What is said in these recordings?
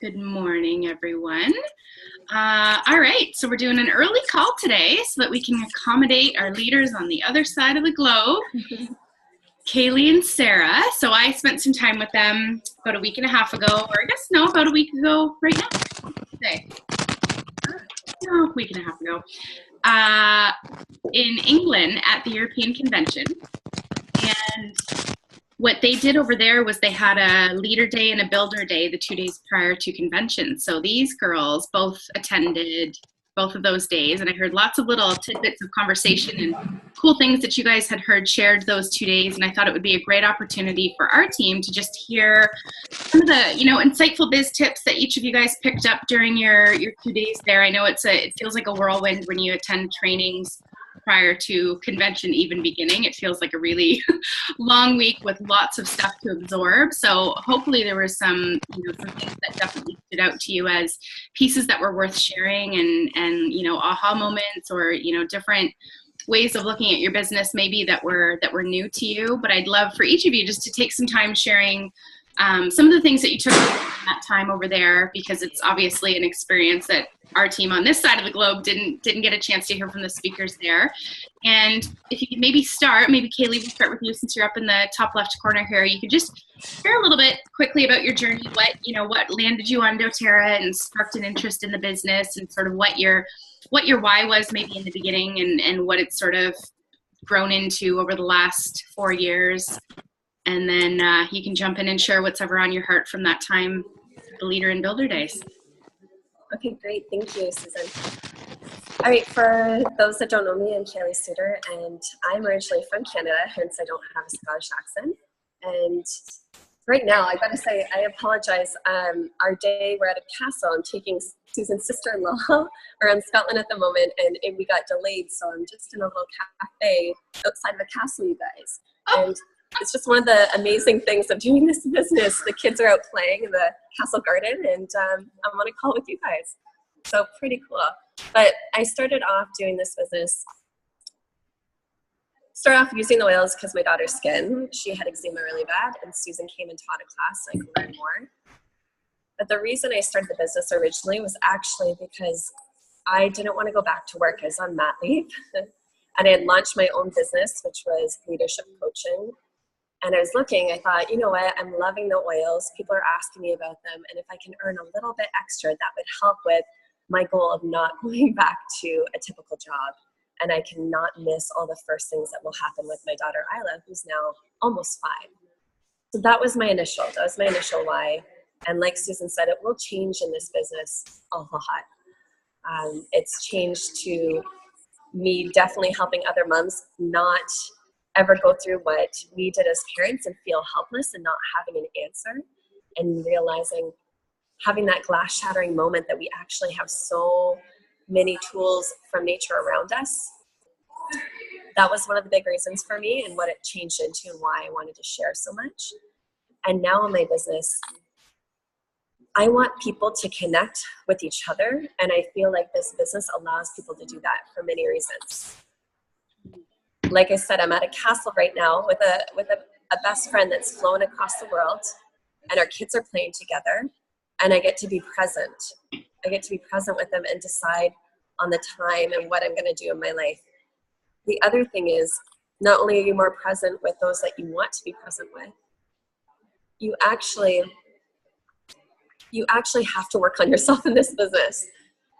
Good morning, everyone. All right, so we're doing an early call today so that we can accommodate our leaders on the other side of the globe, Calea and Sara. So I spent some time with them about a week and a half ago, or I guess, no, about a week ago right now. Today. No, a week and a half ago. In England at the European Convention. And what they did over there was they had a leader day and a builder day the 2 days prior to convention. So these girls both attended both of those days, and I heard lots of little tidbits of conversation and cool things that you guys had heard shared those 2 days. And I thought it would be a great opportunity for our team to just hear some of the, insightful biz tips that each of you guys picked up during your 2 days there. I know it feels like a whirlwind when you attend trainings prior to convention even beginning. It feels like a really long week with lots of stuff to absorb. So hopefully there were some things that definitely stood out to you as pieces that were worth sharing and aha moments or, different ways of looking at your business maybe that were new to you. But I'd love for each of you just to take some time sharing some of the things that you took from that time over there, because it's obviously an experience that our team on this side of the globe didn't get a chance to hear from the speakers there. And if you could maybe Calea, we'll start with you since you're up in the top left corner here. You could just share a little bit quickly about your journey, what landed you on doTERRA and sparked an interest in the business, and sort of what your why was maybe in the beginning and what it's sort of grown into over the last 4 years. And then you can jump in and share what's ever on your heart from that time, the Leader and Builder Days. Okay, great. Thank you, Susan. All right, for those that don't know me, I'm Calea Souter, and I'm originally from Canada, hence I don't have a Scottish accent. And right now, I gotta say, I apologize. Our day, we're at a castle. I'm taking Susan's sister-in-law around Scotland at the moment, and we got delayed, so I'm just in a little cafe outside of the castle, you guys. And it's just one of the amazing things of doing this business. The kids are out playing in the castle garden, and I'm on a call with you guys. So pretty cool. But I started off doing this business, using the oils because my daughter's skin, she had eczema really bad, and Susan came and taught a class so I could learn more. But the reason I started the business originally was actually because I didn't want to go back to work. I was on mat leave, and I had launched my own business, which was leadership coaching. And I was looking, I thought, you know what, I'm loving the oils. People are asking me about them. And if I can earn a little bit extra, that would help with my goal of not going back to a typical job. And I cannot miss all the first things that will happen with my daughter, Isla, who's now almost 5. So that was my initial why. And like Susan said, it will change in this business a lot. It's changed to me definitely helping other moms not ever go through what we did as parents and feel helpless and not having an answer, and realizing, having that glass shattering moment that we actually have so many tools from nature around us. That was one of the big reasons for me and what it changed into and why I wanted to share so much. And now in my business, I want people to connect with each other, and I feel like this business allows people to do that for many reasons. Like I said, I'm at a castle right now with a best friend that's flown across the world, and our kids are playing together, and I get to be present. I get to be present with them and decide on the time and what I'm going to do in my life. The other thing is, not only are you more present with those that you want to be present with, you actually have to work on yourself in this business.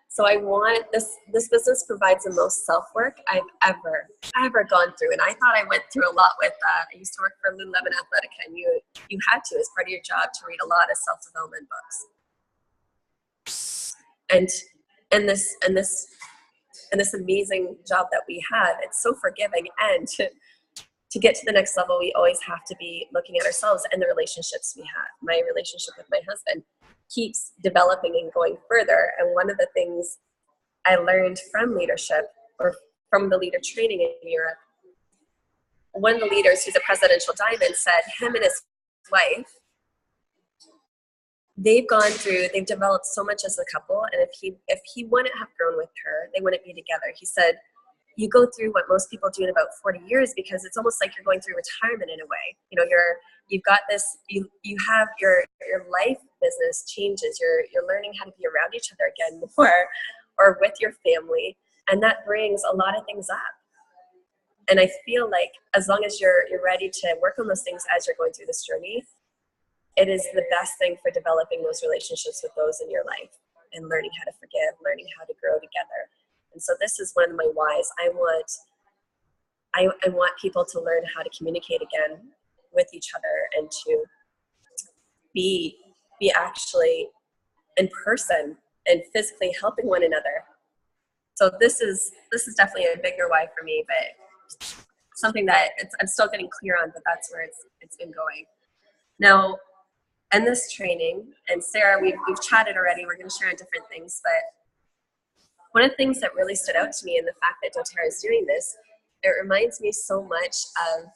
So I want this business provides the most self-work I've ever gone through. And I thought I went through a lot with, I used to work for Lululemon Athletica, and you had to, as part of your job, to read a lot of self-development books. And this amazing job that we have, it's so forgiving. And to get to the next level, we always have to be looking at ourselves and the relationships we have. My relationship with my husband keeps developing and going further. And one of the things I learned from leadership, or from the leader training in Europe, one of the leaders who's a presidential diamond said him and his wife, they've developed so much as a couple. And if he wouldn't have grown with her, they wouldn't be together. He said, you go through what most people do in about 40 years, because it's almost like you're going through retirement in a way. You know, you've got this, you have your life business changes. You're learning how to be around each other again more, or with your family. And that brings a lot of things up. And I feel like as long as you're ready to work on those things as you're going through this journey, it is the best thing for developing those relationships with those in your life and learning how to forgive, learning how to grow together. And so this is one of my whys. I want people to learn how to communicate again with each other, and to be actually in person and physically helping one another. So this is definitely a bigger why for me, but something that I'm still getting clear on, but that's where it's been going. Now, in this training, and Sarah, we've chatted already, we're going to share on different things, but one of the things that really stood out to me in the fact that doTERRA is doing this, it reminds me so much of,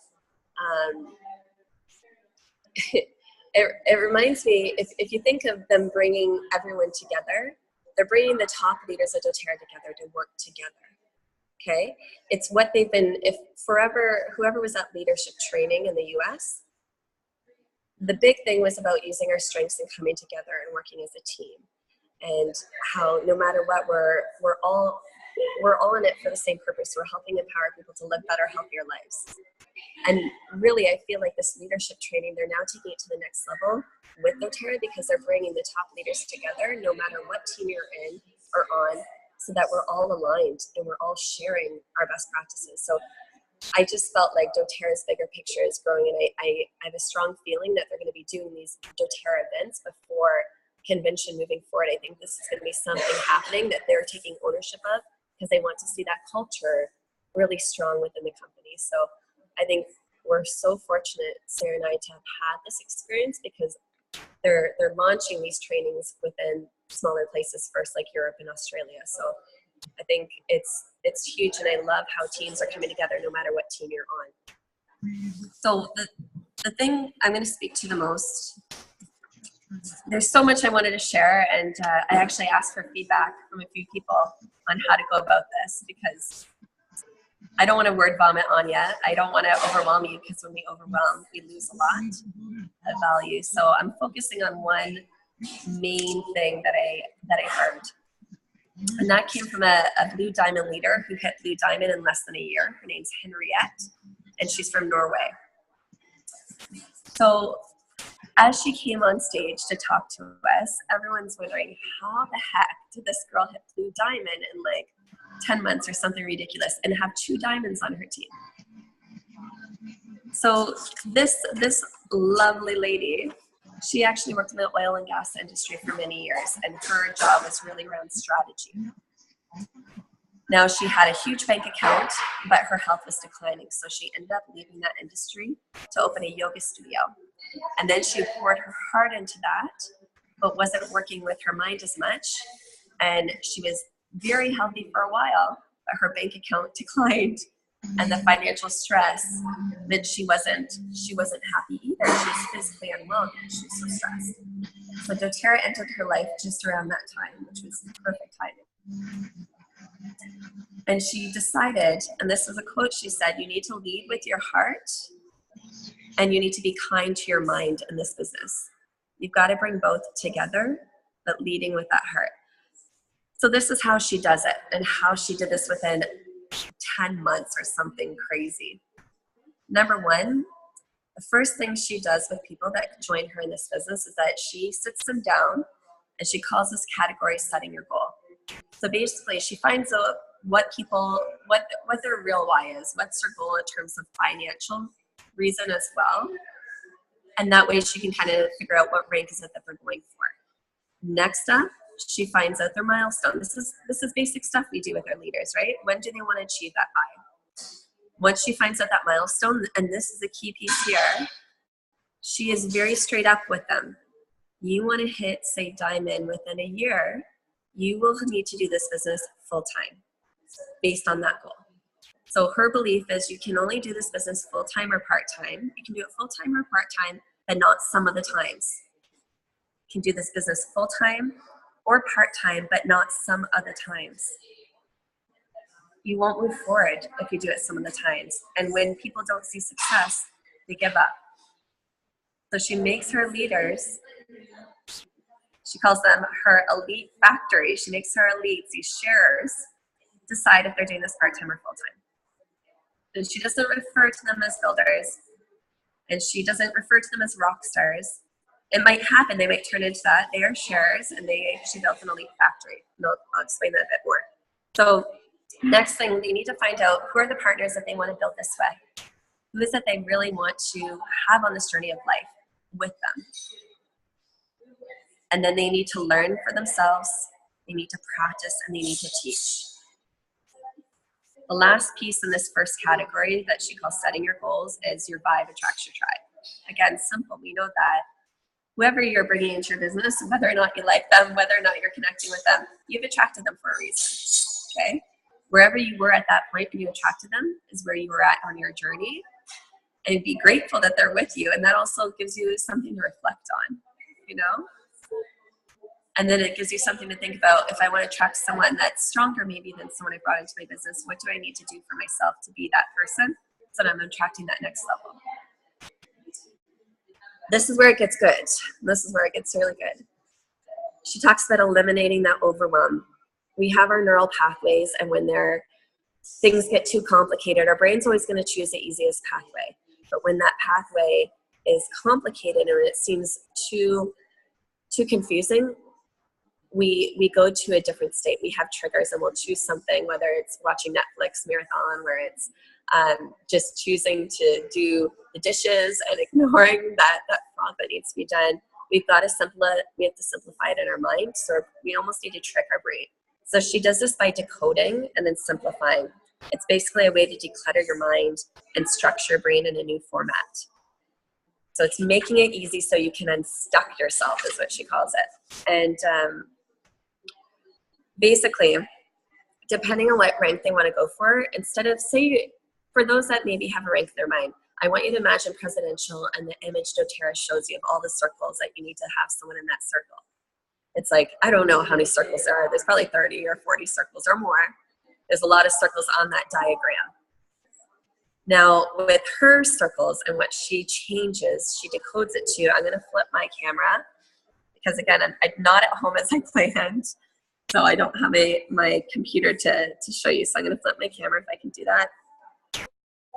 it reminds me, if you think of them bringing everyone together, they're bringing the top leaders of doTERRA together to work together, okay? It's what they've been, whoever was at leadership training in the US, the big thing was about using our strengths and coming together and working as a team. And how no matter what, we're all in it for the same purpose. We're helping empower people to live better, healthier lives. And really, I feel like this leadership training, they're now taking it to the next level with doTERRA, because they're bringing the top leaders together, no matter what team you're in or on, so that we're all aligned and we're all sharing our best practices. So I just felt like doTERRA's bigger picture is growing, and I have a strong feeling that they're going to be doing these doTERRA events before convention moving forward. I think this is going to be something happening that they're taking ownership of, because they want to see that culture really strong within the company. So I think we're so fortunate, Sarah and I, to have had this experience, because they're launching these trainings within smaller places first, like Europe and Australia. So I think it's huge, and I love how teams are coming together no matter what team you're on. So the thing I'm going to speak to the most, there's so much I wanted to share, and I actually asked for feedback from a few people on how to go about this, because I don't want to word vomit on you. I don't want to overwhelm you, because when we overwhelm, we lose a lot of value. So I'm focusing on one main thing that I heard. And that came from a Blue Diamond leader who hit Blue Diamond in less than a year. Her name's Henriette, and she's from Norway. So as she came on stage to talk to us, everyone's wondering, how the heck did this girl hit Blue Diamond in like 10 months or something ridiculous, and have 2 diamonds on her team? So this lovely lady, she actually worked in the oil and gas industry for many years, and her job was really around strategy. Now, she had a huge bank account, but her health was declining, so she ended up leaving that industry to open a yoga studio. And then she poured her heart into that, but wasn't working with her mind as much. And she was very healthy for a while, but her bank account declined, and the financial stress meant she wasn't happy either. She was physically unwell because she was so stressed. So doTERRA entered her life just around that time, which was perfect timing. And she decided, and this was a quote she said, you need to lead with your heart, and you need to be kind to your mind in this business. You've got to bring both together, but leading with that heart. So this is how she does it, and how she did this within 10 months or something crazy. Number one, the first thing she does with people that join her in this business is that she sits them down, and she calls this category setting your goal. So basically, she finds out what their real why is, what's their goal in terms of financial reason as well. And that way she can kind of figure out what rank is it that they're going for. Next up, she finds out their milestone. This is basic stuff we do with our leaders, right? When do they want to achieve that by? Once she finds out that milestone, and this is the key piece here, she is very straight up with them. You want to hit, say, diamond within a year, you will need to do this business full-time based on that goal. So her belief is you can only do this business full-time or part-time. You can do it full-time or part-time, but not some of the times. You can do this business full-time or part-time, but not some other times. you won't move forward if you do it some of the times. And when people don't see success, they give up. So she makes her leaders, she calls them her elite factory. She makes her elites, these sharers, decide if they're doing this part-time or full-time. And she doesn't refer to them as builders, and she doesn't refer to them as rock stars. It might happen, they might turn into that. They are sharers, and she built an elite factory. And I'll explain that a bit more. So next thing, they need to find out who are the partners that they want to build this with. Who is it they really want to have on this journey of life with them? And then they need to learn for themselves, they need to practice, and they need to teach. The last piece in this first category that she calls setting your goals is your vibe attracts your tribe. Again, simple. We know that whoever you're bringing into your business, whether or not you like them, whether or not you're connecting with them, you've attracted them for a reason, okay? Wherever you were at that point when you attracted them is where you were at on your journey. And be grateful that they're with you. And that also gives you something to reflect on, you know? And then it gives you something to think about. If I want to attract someone that's stronger maybe than someone I brought into my business, what do I need to do for myself to be that person so that I'm attracting that next level? This is where it gets good. This is where it gets really good. She talks about eliminating that overwhelm. We have our neural pathways, and when things get too complicated, our brain's always going to choose the easiest pathway. But when that pathway is complicated and it seems too confusing, we go to a different state. We have triggers, and we'll choose something, whether it's watching Netflix marathon, where it's just choosing to do the dishes and ignoring that frog that needs to be done. We have to simplify it in our mind. So we almost need to trick our brain. So she does this by decoding and then simplifying. It's basically a way to declutter your mind and structure your brain in a new format. So it's making it easy so you can unstuck yourself, is what she calls it. And basically, depending on what rank they want to go for, instead of, say, for those that maybe have a rank in their mind, I want you to imagine presidential, and the image doTERRA shows you of all the circles that you need to have someone in that circle. It's like, I don't know how many circles there are. There's probably 30 or 40 circles or more. There's a lot of circles on that diagram. Now, with her circles and what she changes, she decodes it to, I'm going to flip my camera, because again, I'm not at home as I planned, so I don't have my computer to show you. So I'm going to flip my camera if I can do that.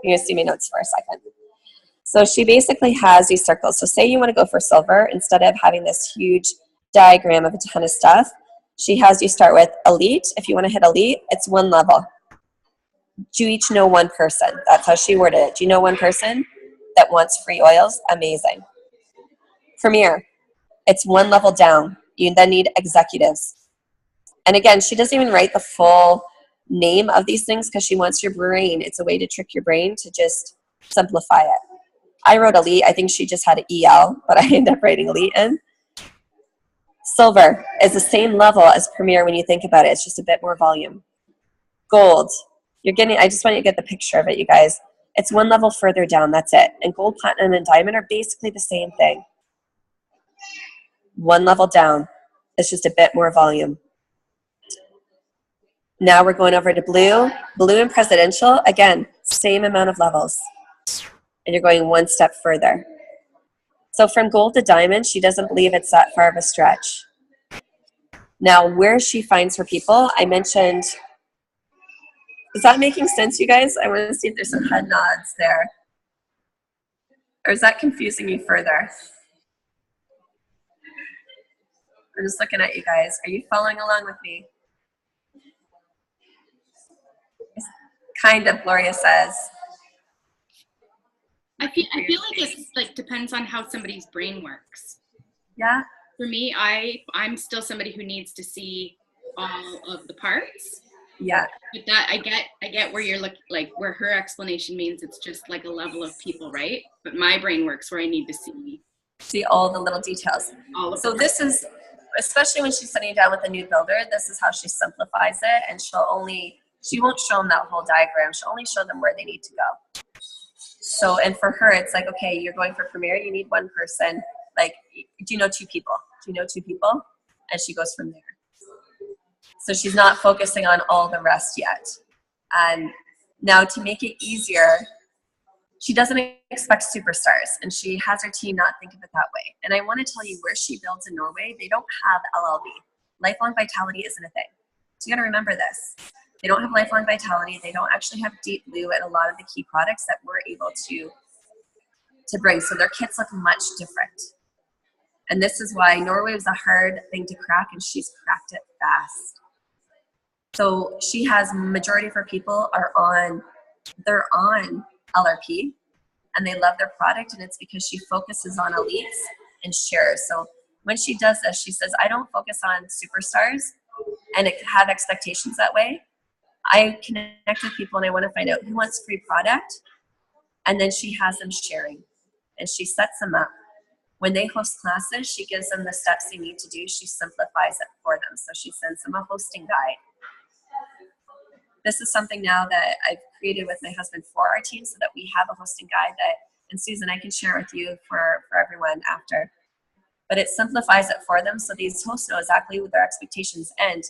You're going to see my notes for a second. So she basically has these circles. So say you want to go for silver, instead of having this huge diagram of a ton of stuff, she has you start with elite. If you want to hit elite, it's one level. Do you each know one person? That's how she worded it. Do you know one person that wants free oils? Amazing. Premier, it's one level down. You then need executives. And again, she doesn't even write the full name of these things because she wants your brain. It's a way to trick your brain to just simplify it. I wrote elite. I think she just had an EL, but I ended up writing elite in. Silver is the same level as Premier when you think about it. It's just a bit more volume. Gold, I just want you to get the picture of it, you guys. It's one level further down, that's it. And gold, platinum, and diamond are basically the same thing. One level down. It's just a bit more volume. Now we're going over to blue. Blue and presidential, again, same amount of levels. And you're going one step further. So from gold to diamond, she doesn't believe it's that far of a stretch. Now, where she finds her people, I mentioned, is that making sense, you guys? I want to see if there's some head nods there. Or is that confusing you further? I'm just looking at you guys. Are you following along with me? Kind of, Gloria says. I feel like it's like depends on how somebody's brain works. Yeah. For me, I'm still somebody who needs to see all of the parts. Yeah. But that I get where you're like where her explanation means it's just like a level of people, right? But my brain works where I need to see all the little details. So this is, especially when she's sitting down with a new builder, this is how she simplifies it, and she won't show them that whole diagram. She'll only show them where they need to go. So, and for her, it's like, okay, you're going for Premier, you need one person. Like, do you know two people? Do you know two people? And she goes from there. So she's not focusing on all the rest yet. And now to make it easier, she doesn't expect superstars, and she has her team not think of it that way. And I want to tell you, where she builds in Norway, they don't have LLV. Lifelong vitality isn't a thing. So you got to remember this. They don't have lifelong vitality. They don't actually have deep blue and a lot of the key products that we're able to bring. So their kits look much different. And this is why Norway was a hard thing to crack, and she's cracked it fast. So she has, majority of her people they're on LRP, and they love their product, and it's because she focuses on elites and shares. So when she does this, she says, I don't focus on superstars and have expectations that way. I connect with people and I want to find out who wants free product, and then she has them sharing, and she sets them up. When they host classes, she gives them the steps they need to do. She simplifies it for them. So she sends them a hosting guide. This is something now that I've created with my husband for our team, so that we have a hosting guide that, and Susan, I can share with you for everyone after. But it simplifies it for them, so these hosts know exactly what their expectations and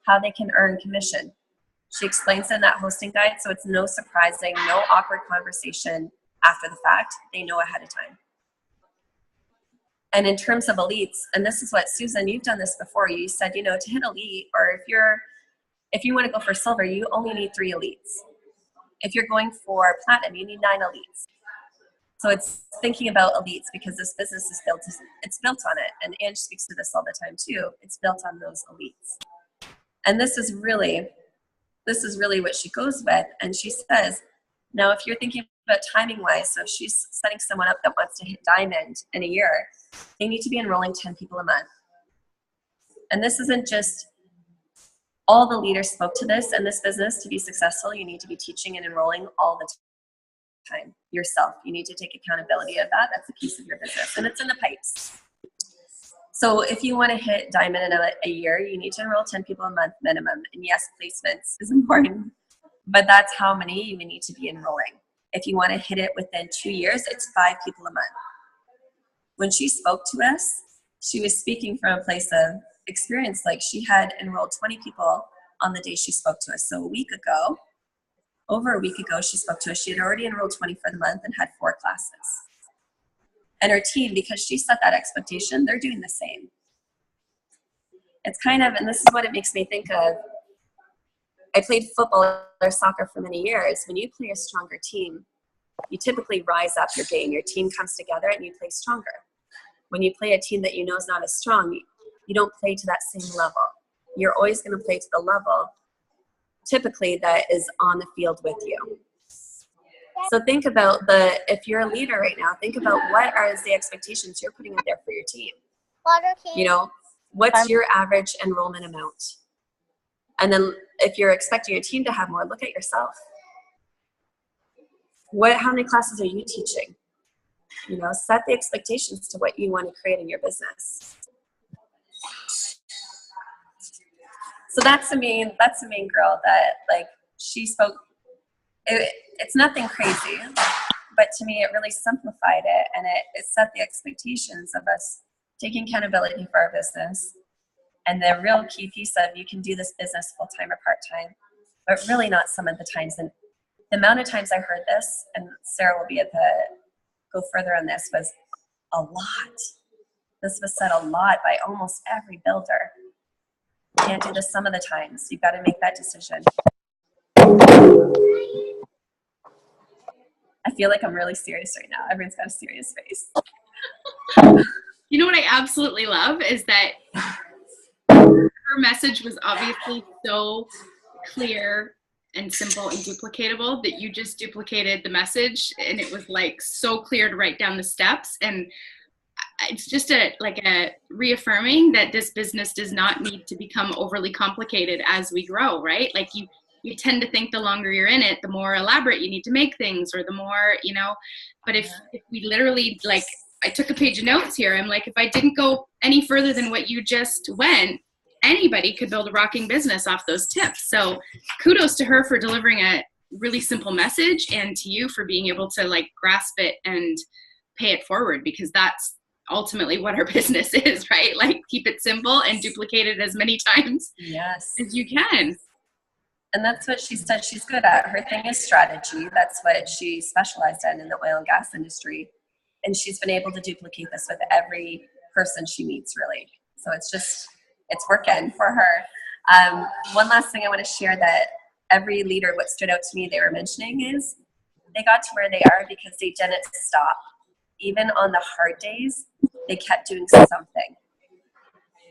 how they can earn commission. She explains in that hosting guide, so it's no surprising, no awkward conversation after the fact. They know ahead of time. And in terms of elites, and this is what, Susan, you've done this before. You said, to hit elite, or if you want to go for silver, you only need 3 elites. If you're going for platinum, you need 9 elites. So it's thinking about elites, because this business is built on it. And Ange speaks to this all the time too. It's built on those elites. And this is really what she goes with. And she says, now if you're thinking about timing wise, so if she's setting someone up that wants to hit diamond in a year, they need to be enrolling 10 people a month. And this isn't just, all the leaders spoke to this in this business. To be successful, you need to be teaching and enrolling all the time yourself. You need to take accountability of that. That's a piece of your business, and it's in the pipes. So if you want to hit diamond in a year, you need to enroll 10 people a month minimum. And yes, placements is important, but that's how many you need to be enrolling. If you want to hit it within 2 years, it's 5 people a month. When she spoke to us, she was speaking from a place of experience. Like, she had enrolled 20 people on the day she spoke to us. So over a week ago, she spoke to us. She had already enrolled 20 for the month and had 4 classes. And her team, because she set that expectation, they're doing the same. It's kind of, and this is what it makes me think of, I played football or soccer for many years. When you play a stronger team, you typically rise up your game. Your team comes together and you play stronger. When you play a team that you know is not as strong, you don't play to that same level. You're always going to play to the level, typically, that is on the field with you. So think about if you're a leader right now, think about what are the expectations you're putting out there for your team. What's your average enrollment amount? And then if you're expecting your team to have more, look at yourself. How many classes are you teaching? Set the expectations to what you want to create in your business. So that's the main girl that, she spoke. It's nothing crazy, but to me it really simplified it, and it set the expectations of us taking accountability for our business. And the real key piece of, you can do this business full-time or part-time, but really not some of the times. And the amount of times I heard this, and Sara will be go further on this, was a lot. This was said a lot by almost every builder. You can't do this some of the times. You've got to make that decision. I feel like I'm really serious right now. Everyone's got a serious face. You know what I absolutely love is that her message was obviously so clear and simple and duplicatable that you just duplicated the message, and it was so clear to write down the steps. And it's just a reaffirming that this business does not need to become overly complicated as we grow, right? You tend to think the longer you're in it, the more elaborate you need to make things, or the more, but if we literally, I took a page of notes here. I'm if I didn't go any further than what you just went, anybody could build a rocking business off those tips. So kudos to her for delivering a really simple message, and to you for being able to grasp it and pay it forward, because that's ultimately what our business is, right? Keep it simple and duplicate it as many times as you can. And that's what she said she's good at. Her thing is strategy. That's what she specialized in the oil and gas industry. And she's been able to duplicate this with every person she meets, really. So it's working for her. One last thing I want to share that every leader, what stood out to me they were mentioning is they got to where they are because they didn't stop. Even on the hard days, they kept doing something.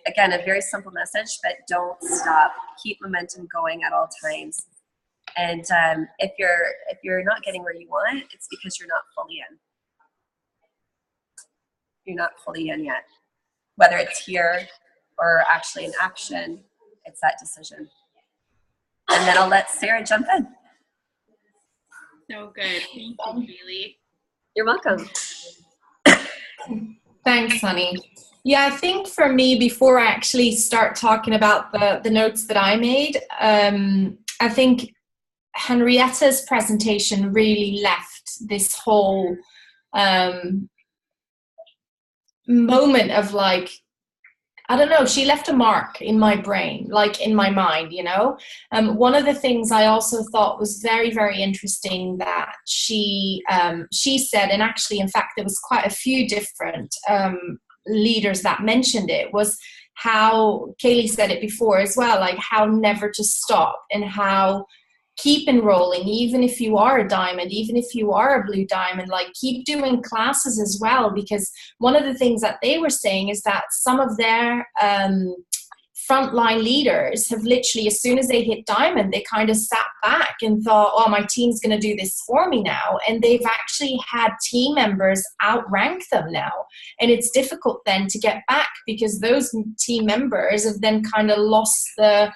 Again, a very simple message, but don't stop. Keep momentum going at all times. And if you're not getting where you want, it's because you're not fully in. You're not fully in yet. Whether it's here or actually in action, it's that decision. And then I'll let Sara jump in. So good. Thank you, Kaylee. You're welcome. Thanks, honey. Yeah, I think for me, before I actually start talking about the notes that I made, I think Henrietta's presentation really left this whole moment of like, I don't know, she left a mark in my brain, like in my mind, you know. One of the things I also thought was very, very interesting that she said, and actually, in fact, there was quite a few different leaders that mentioned it, was how Kaylee said it before as well, like how never to stop and how keep enrolling, even if you are a diamond, even if you are a blue diamond, like keep doing classes as well, because one of the things that they were saying is that some of their frontline leaders have literally, as soon as they hit diamond, they kind of sat back and thought, oh, my team's going to do this for me now. And they've actually had team members outrank them now. And it's difficult then to get back because those team members have then kind of lost the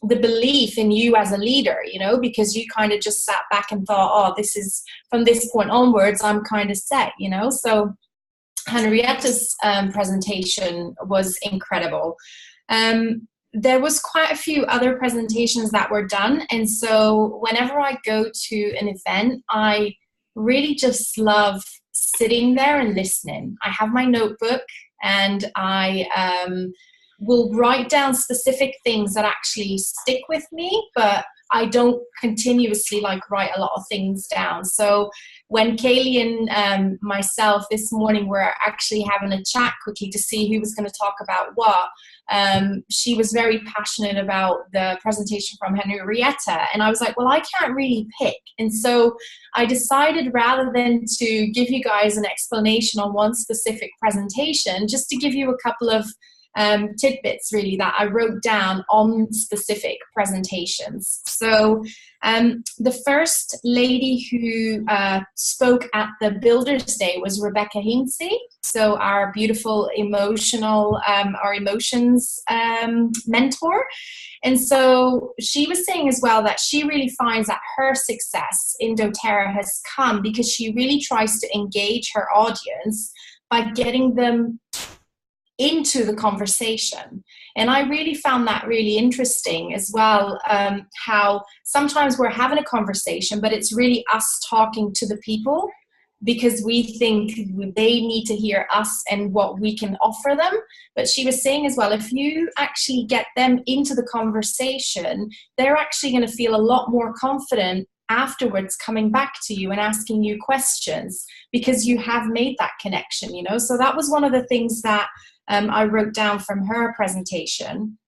belief in you as a leader, you know, because you kind of just sat back and thought, oh, this is from this point onwards, I'm kind of set, you know. So Henrietta's presentation was incredible. There was quite a few other presentations that were done. And so whenever I go to an event, I really just love sitting there and listening. I have my notebook and I will write down specific things that actually stick with me, but I don't continuously like write a lot of things down. So when Kaylee and myself this morning were actually having a chat quickly to see who was going to talk about what, she was very passionate about the presentation from Henrietta. And I was like, well, I can't really pick. And so I decided rather than to give you guys an explanation on one specific presentation, just to give you a couple of tidbits really that I wrote down on specific presentations. So the first lady who spoke at the Builders Day was Rebecca Hinsey, so our beautiful our emotions mentor. And so she was saying as well that she really finds that her success in doTERRA has come because she really tries to engage her audience by getting them into the conversation. And I really found that really interesting as well, how sometimes we're having a conversation, but it's really us talking to the people because we think they need to hear us and what we can offer them. But she was saying as well, if you actually get them into the conversation, they're actually going to feel a lot more confident afterwards coming back to you and asking you questions because you have made that connection, you know. So that was one of the things that I wrote down from her presentation.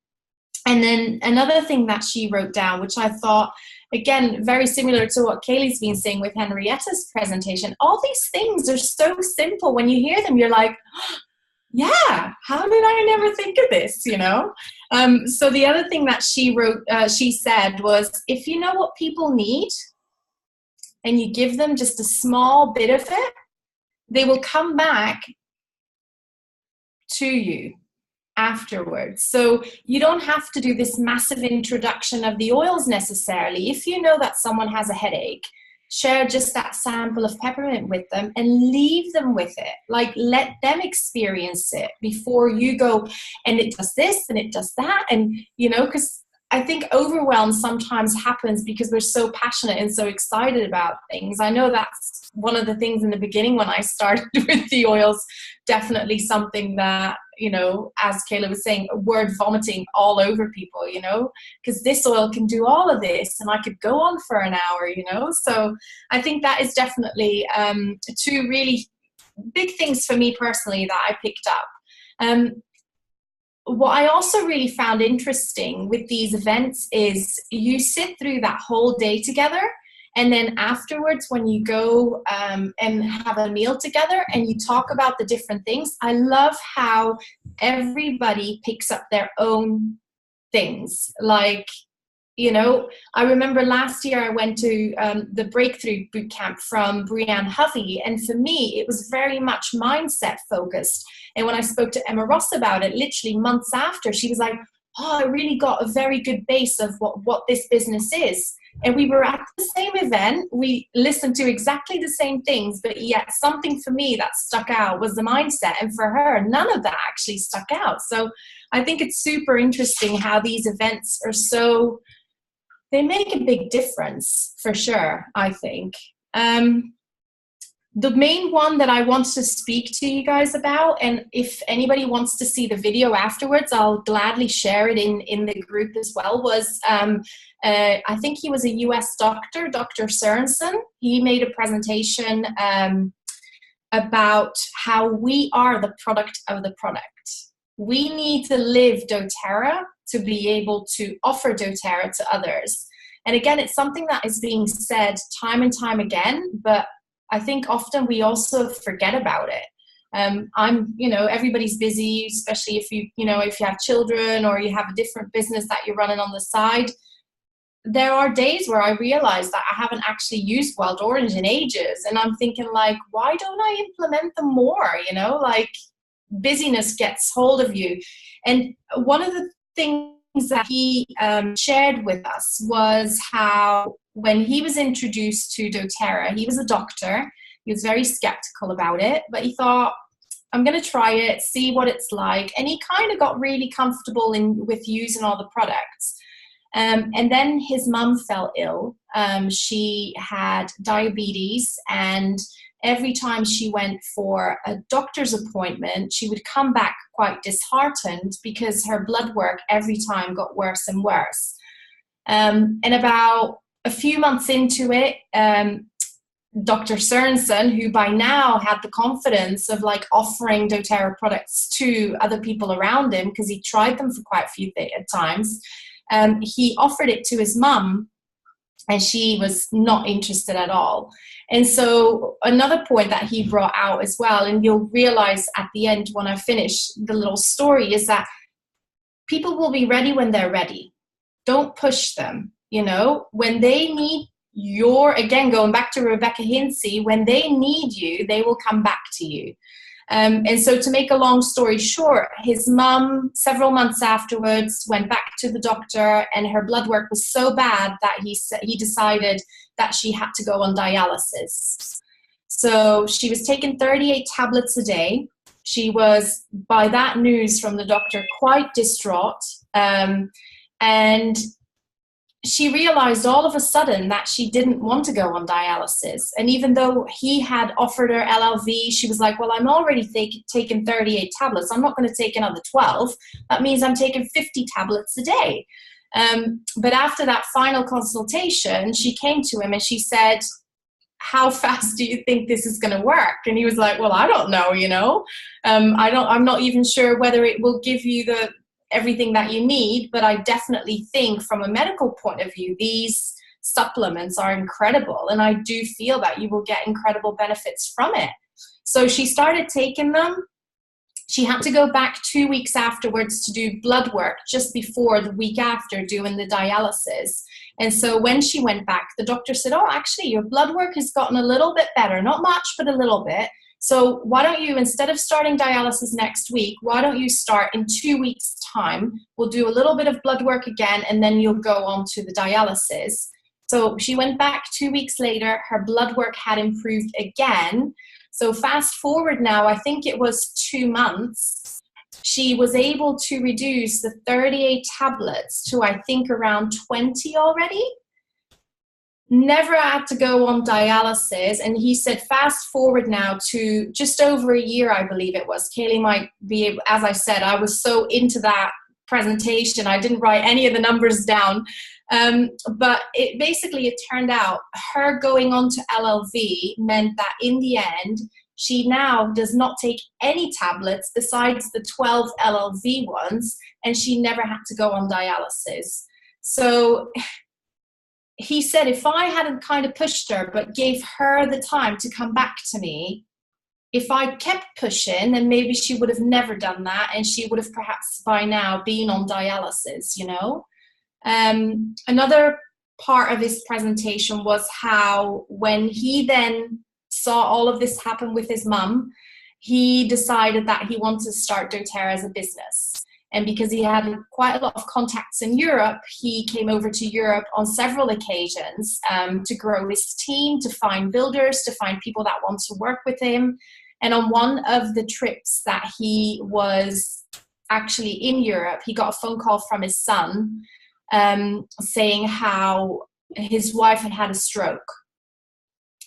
And then another thing that she wrote down, which I thought, again, very similar to what Kaylee's been saying with Henrietta's presentation, all these things are so simple. When you hear them, you're like, yeah, how did I never think of this, you know? So the other thing that she said was, if you know what people need and you give them just a small bit of it, they will come back to you afterwards. So you don't have to do this massive introduction of the oils necessarily. If you know that someone has a headache, share just that sample of peppermint with them and leave them with it. Like, let them experience it before you go, and it does this and it does that. And, you know, because I think overwhelm sometimes happens because we're so passionate and so excited about things. I know that's one of the things in the beginning when I started with the oils, definitely something that you know, as Kayla was saying, word vomiting all over people, you know, because this oil can do all of this, and I could go on for an hour, you know. So I think that is definitely two really big things for me personally that I picked up. What I also really found interesting with these events is you sit through that whole day together, and then afterwards when you go and have a meal together and you talk about the different things, I love how everybody picks up their own things. Like, you know, I remember last year I went to the Breakthrough Bootcamp from Brianne Hovey, and for me, it was very much mindset focused. And when I spoke to Emma Ross about it, literally months after, she was like, oh, I really got a very good base of what this business is. And we were at the same event, we listened to exactly the same things, but yet something for me that stuck out was the mindset. And for her, none of that actually stuck out. So I think it's super interesting how these events are so, they make a big difference for sure, I think. The main one that I want to speak to you guys about, and if anybody wants to see the video afterwards, I'll gladly share it in the group as well, was I think he was a US doctor, Dr. Sorensen. He made a presentation about how we are the product of the product. We need to live doTERRA to be able to offer doTERRA to others. And again, it's something that is being said time and time again, but I think often we also forget about it. You know, everybody's busy, especially if if you have children or you have a different business that you're running on the side. There are days where I realize that I haven't actually used Wild Orange in ages. And I'm thinking like, why don't I implement them more? You know, like busyness gets hold of you. And one of the things that he shared with us was how when he was introduced to doTERRA, he was a doctor. He was very skeptical about it, but he thought, I'm going to try it, see what it's like. And he kind of got really comfortable with using all the products. And then his mum fell ill. She had diabetes, and every time she went for a doctor's appointment, she would come back quite disheartened because her blood work every time got worse and worse. And about a few months into it, Dr. Sorensen, who by now had the confidence of like offering doTERRA products to other people around him, because he tried them for quite a few times, he offered it to his mum, and she was not interested at all. And so another point that he brought out as well, and you'll realize at the end when I finish the little story, is that people will be ready when they're ready. Don't push them, you know, when they need again, going back to Rebecca Hinsey, when they need you, they will come back to you. And so to make a long story short, his mum, several months afterwards, went back to the doctor, and her blood work was so bad that he decided that she had to go on dialysis. So she was taking 38 tablets a day. She was, by that news from the doctor, quite distraught. And she realized all of a sudden that she didn't want to go on dialysis. And even though he had offered her LLV, she was like, well, I'm already taking 38 tablets. I'm not going to take another 12. That means I'm taking 50 tablets a day. But after that final consultation, she came to him and she said, how fast do you think this is going to work? And he was like, well, I don't know, you know. I'm not even sure whether it will give you everything that you need, but I definitely think from a medical point of view, these supplements are incredible, and I do feel that you will get incredible benefits from it. So she started taking them. She had to go back 2 weeks afterwards to do blood work just before the week after doing the dialysis. And so when she went back, the doctor said, oh, actually, your blood work has gotten a little bit better, not much, but a little bit. So why don't you, instead of starting dialysis next week, why don't you start in 2 weeks' time? We'll do a little bit of blood work again, and then you'll go on to the dialysis. So she went back 2 weeks later. Her blood work had improved again. So fast forward now, I think it was 2 months, she was able to reduce the 38 tablets to, I think, around 20 already. never had to go on dialysis. And he said, fast forward now to just over a year, I believe it was. Kaylee might be able, as I said, I was so into that presentation, I didn't write any of the numbers down. But it turned out her going on to LLV meant that in the end, she now does not take any tablets besides the 12 LLV ones, and she never had to go on dialysis. So he said, if I hadn't kind of pushed her, but gave her the time to come back to me, if I kept pushing, then maybe she would have never done that, and she would have perhaps by now been on dialysis, you know. Another part of his presentation was how when he then saw all of this happen with his mum, he decided that he wanted to start doTERRA as a business. And because he had quite a lot of contacts in Europe, he came over to Europe on several occasions to grow his team, to find builders, to find people that want to work with him. And on one of the trips that he was actually in Europe, he got a phone call from his son saying how his wife had had a stroke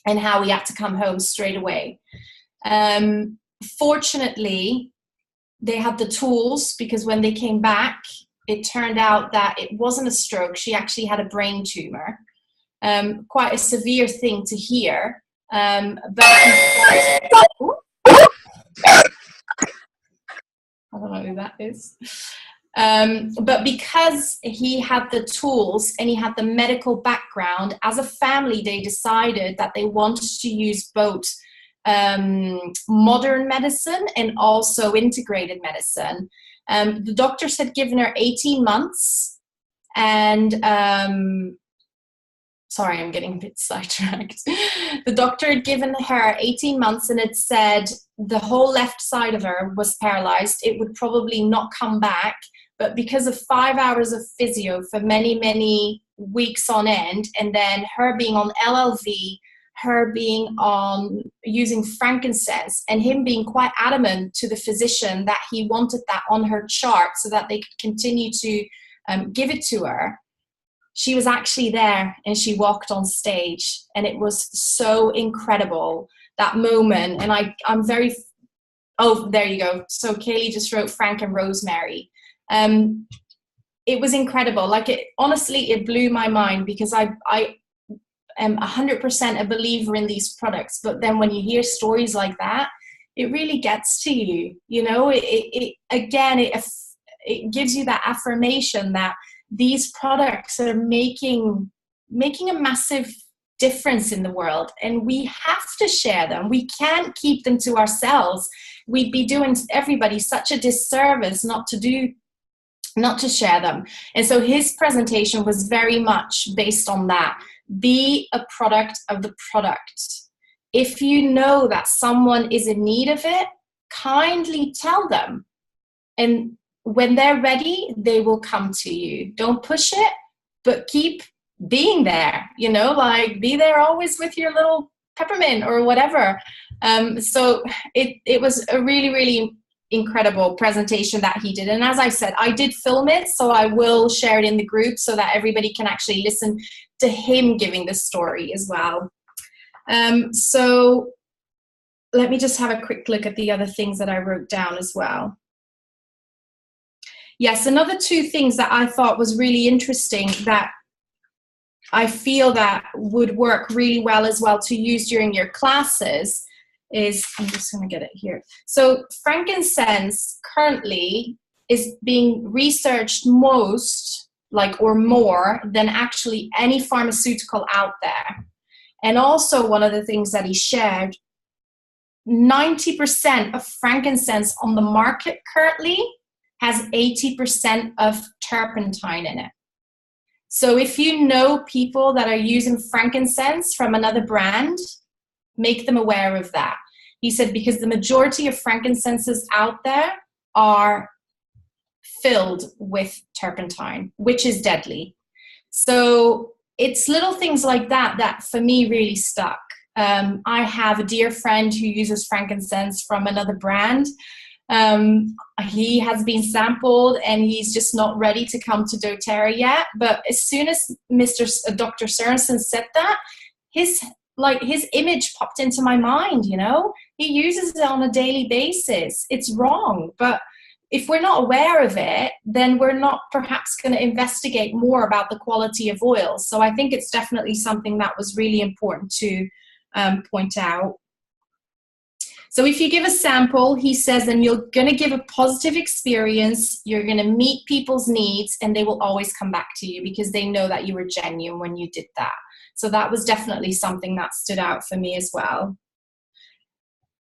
and how he had to come home straight away. Fortunately, they had the tools, because when they came back, it turned out that it wasn't a stroke. She actually had a brain tumor. Quite a severe thing to hear. I don't know who that is. But because he had the tools and he had the medical background, as a family, they decided that they wanted to use both modern medicine and also integrated medicine. The doctors had given her 18 months and sorry, I'm getting a bit sidetracked. The doctor had given her 18 months and it said the whole left side of her was paralyzed. It would probably not come back, but because of 5 hours of physio for many, many weeks on end, and then her being on LLV, her being on using frankincense, and him being quite adamant to the physician that he wanted that on her chart so that they could continue to give it to her. She was actually there and she walked on stage, and it was so incredible, that moment. And I'm very, oh, there you go. So Kaylee just wrote Frank and Rosemary. It was incredible. Like, it honestly, it blew my mind, because I am 100% a believer in these products. But then when you hear stories like that, it really gets to you, you know. It gives you that affirmation that these products are making a massive difference in the world, and we have to share them. We can't keep them to ourselves. We'd be doing everybody such a disservice not to share them. And so his presentation was very much based on that. Be a product of the product. If you know that someone is in need of it, kindly tell them. And when they're ready, they will come to you. Don't push it, but keep being there, you know, like be there always with your little peppermint or whatever. So it was a really, really incredible presentation that he did. And as I said, I did film it, so I will share it in the group so that everybody can actually listen to him giving the story as well. So let me just have a quick look at the other things that I wrote down as well. Yes, another two things that I thought was really interesting that I feel that would work really well as well to use during your classes is, I'm just going to get it here. So frankincense currently is being researched most, like, or more than actually any pharmaceutical out there. And also one of the things that he shared, 90% of frankincense on the market currently has 80% of turpentine in it. So if you know people that are using frankincense from another brand, make them aware of that. He said, because the majority of frankincenses out there are filled with turpentine, which is deadly. So it's little things like that that for me really stuck. I have a dear friend who uses frankincense from another brand. He has been sampled and he's just not ready to come to doTERRA yet. But as soon as Dr. Sørensen said that, his image popped into my mind, you know. He uses it on a daily basis. It's wrong, but if we're not aware of it, then we're not perhaps going to investigate more about the quality of oil. So I think it's definitely something that was really important to point out. So if you give a sample, he says, then you're going to give a positive experience, you're going to meet people's needs, and they will always come back to you because they know that you were genuine when you did that. So that was definitely something that stood out for me as well.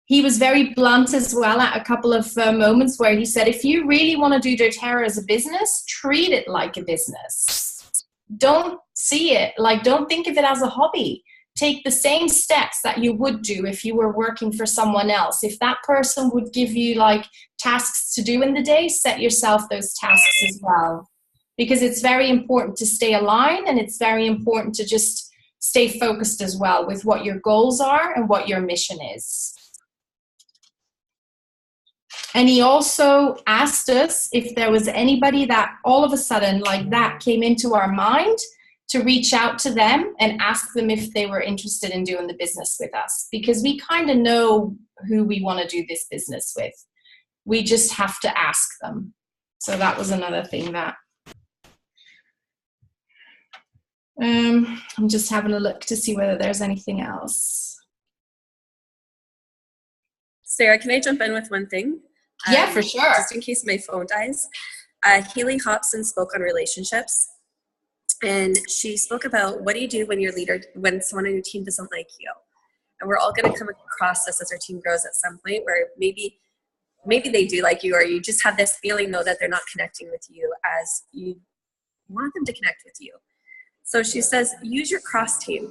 He was very blunt as well at a couple of moments where he said, if you really want to do doTERRA as a business, treat it like a business. Don't see it, don't think of it as a hobby. Take the same steps that you would do if you were working for someone else. If that person would give you tasks to do in the day, set yourself those tasks as well. Because it's very important to stay aligned, and it's very important to just stay focused as well with what your goals are and what your mission is. And he also asked us if there was anybody that all of a sudden that came into our mind, to reach out to them and ask them if they were interested in doing the business with us, because we kind of know who we want to do this business with. We just have to ask them. So that was another thing that I'm just having a look to see whether there's anything else. Sarah, can I jump in with one thing? Yeah, for sure. Just in case my phone dies. Haley Hobson spoke on relationships, and she spoke about what do you do when when someone on your team doesn't like you? And we're all going to come across this as our team grows at some point, where maybe they do like you, or you just have this feeling though that they're not connecting with you as you want them to connect with you. So she says, use your cross team.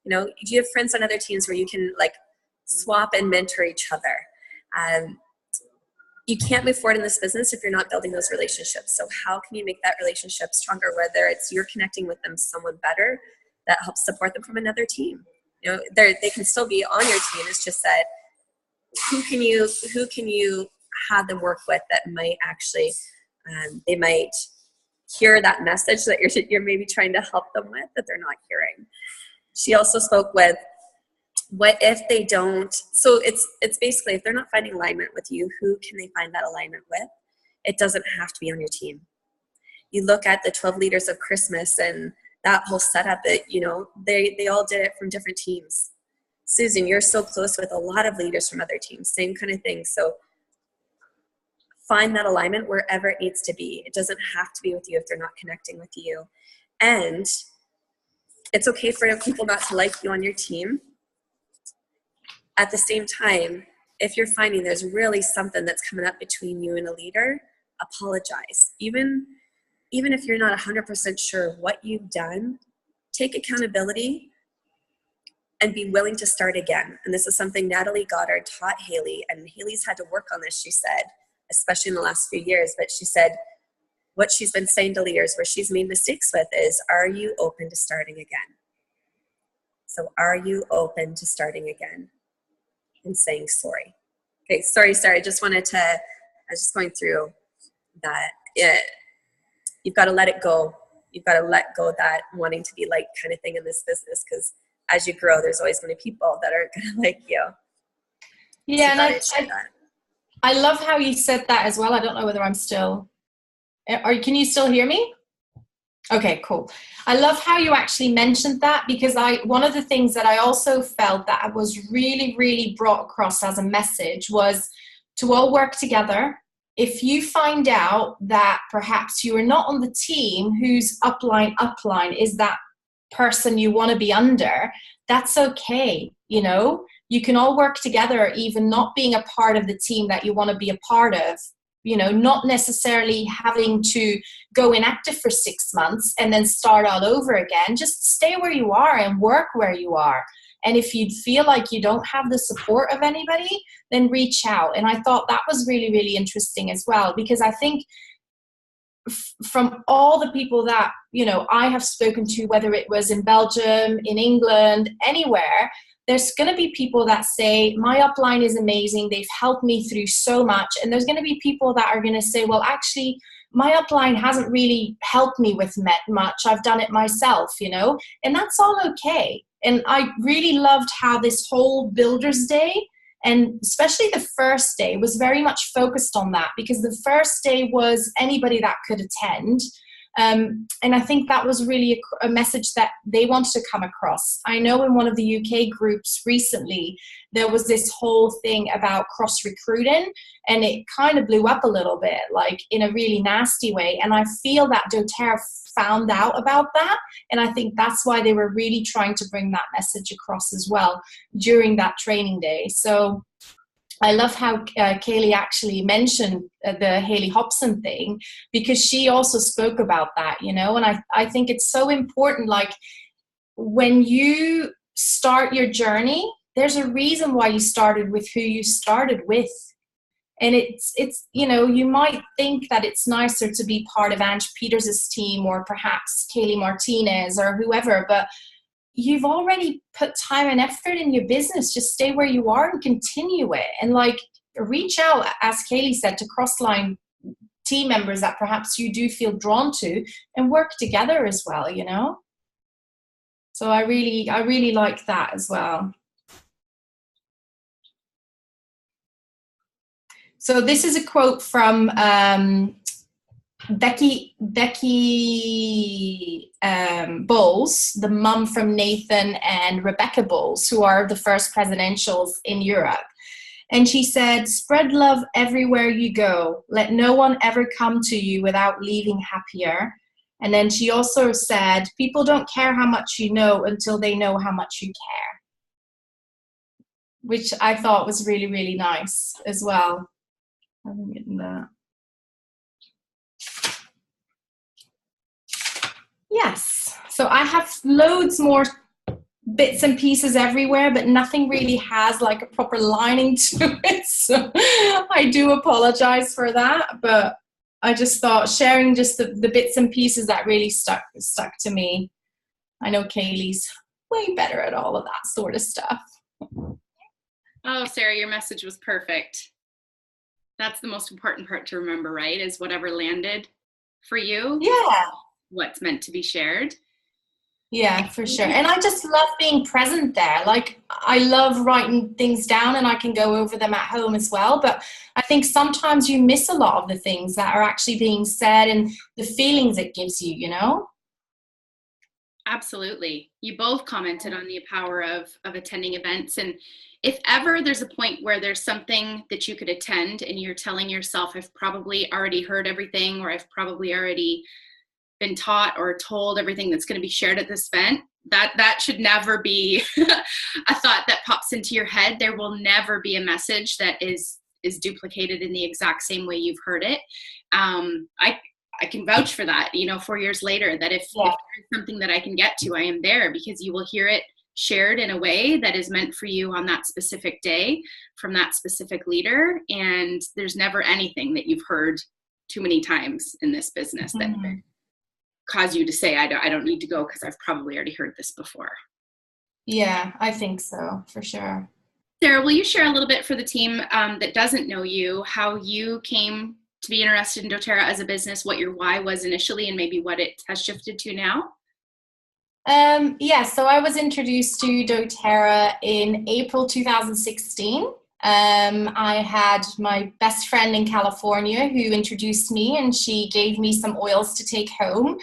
You know, do you have friends on other teams where you can swap and mentor each other? You can't move forward in this business if you're not building those relationships. So how can you make that relationship stronger, whether it's you're connecting with them someone better that helps support them from another team? You know, they can still be on your team. It's just that who can you have them work with that might actually they might hear that message that you're maybe trying to help them with that they're not hearing. She also spoke with, what if they don't? So it's basically, if they're not finding alignment with you, who can they find that alignment with? It doesn't have to be on your team. You look at the 12 leaders of Christmas and that whole setup, that they all did it from different teams. Susan, you're so close with a lot of leaders from other teams, same kind of thing. So find that alignment wherever it needs to be. It doesn't have to be with you if they're not connecting with you. And it's okay for people not to like you on your team. At the same time, if you're finding there's really something that's coming up between you and a leader, apologize. Even if you're not 100% sure what you've done, take accountability and be willing to start again. And this is something Natalie Goddard taught Haley, and Haley's had to work on this, she said, especially in the last few years. But she said what she's been saying to leaders where she's made mistakes with is, are you open to starting again? So are you open to starting again? And saying sorry. Okay, sorry. I just wanted to, I was just going through that. You've got to let it go. You've got to let go of that wanting to be like kind of thing in this business, because as you grow, there's always going to be people that are going to like you. Yeah, so and I love how you said that as well. I don't know whether I'm still, can you still hear me? Okay, cool. I love how you actually mentioned that, because one of the things that I also felt that was really, really brought across as a message was to all work together. If you find out that perhaps you are not on the team whose upline is that person you want to be under, that's okay. You can all work together, even not being a part of the team that you want to be a part of. Not necessarily having to go inactive for 6 months and then start all over again. Just stay where you are and work where you are. And if you feel like you don't have the support of anybody, then reach out. And I thought that was really, really interesting as well, because I think from all the people that, I have spoken to, whether it was in Belgium, in England, anywhere, there's going to be people that say, my upline is amazing, they've helped me through so much. And there's going to be people that are going to say, well, actually, my upline hasn't really helped me with much. I've done it myself, you know, and that's all okay. And I really loved how this whole Builders Day, and especially the first day, was very much focused on that, because the first day was anybody that could attend. And I think that was really a message that they wanted to come across. I know in one of the UK groups recently, there was this whole thing about cross-recruiting, and it kind of blew up a little bit, like in a really nasty way. And I feel that doTERRA found out about that. And I think that's why they were really trying to bring that message across as well during that training day. So I love how Calea actually mentioned the Haley Hobson thing, because she also spoke about that, you know, and I think it's so important. Like, when you start your journey, there's a reason why you started with who you started with. And it's you know, you might think that it's nicer to be part of Ange Peters' team, or perhaps Kaylee Martinez or whoever, but you've already put time and effort in your business. Just stay where you are and continue it. And like, reach out, as Kaylee said, to crossline team members that perhaps you do feel drawn to, and work together as well, you know? So I really like that as well. So this is a quote from Becky Bowles, the mum from Nathan and Rebecca Bowles, who are the first presidentials in Europe. And she said, "Spread love everywhere you go. Let no one ever come to you without leaving happier." And then she also said, "People don't care how much you know until they know how much you care," which I thought was really, really nice as well. I haven't written that. Yes, so I have loads more bits and pieces everywhere, but nothing really has like a proper lining to it, so I do apologize for that. But I just thought sharing just the bits and pieces that really stuck to me. I know Kaylee's way better at all of that sort of stuff. Oh, Sarah, your message was perfect. That's the most important part to remember, right? Is whatever landed for you. Yeah. What's meant to be shared. Yeah, for sure. And I just love being present there. Like, I love writing things down, and I can go over them at home as well. But I think sometimes you miss a lot of the things that are actually being said and the feelings it gives you, you know? Absolutely. You both commented on the power of attending events. And if ever there's a point where there's something that you could attend and you're telling yourself, I've probably already heard everything, or I've probably already been taught or told everything that's going to be shared at this event, that should never be a thought that pops into your head. There will never be a message that is duplicated in the exact same way you've heard it. I can vouch for that, 4 years later, that if there's something that I can get to, I am there, because you will hear it shared in a way that is meant for you on that specific day from that specific leader. And there's never anything that you've heard too many times in this business that cause you to say, I don't need to go because I've probably already heard this before. Yeah, I think so, for sure. Sara, will you share a little bit for the team that doesn't know you, how you came to be interested in doTERRA as a business, what your why was initially, and maybe what it has shifted to now? So I was introduced to doTERRA in April 2016. I had my best friend in California who introduced me, and she gave me some oils to take home.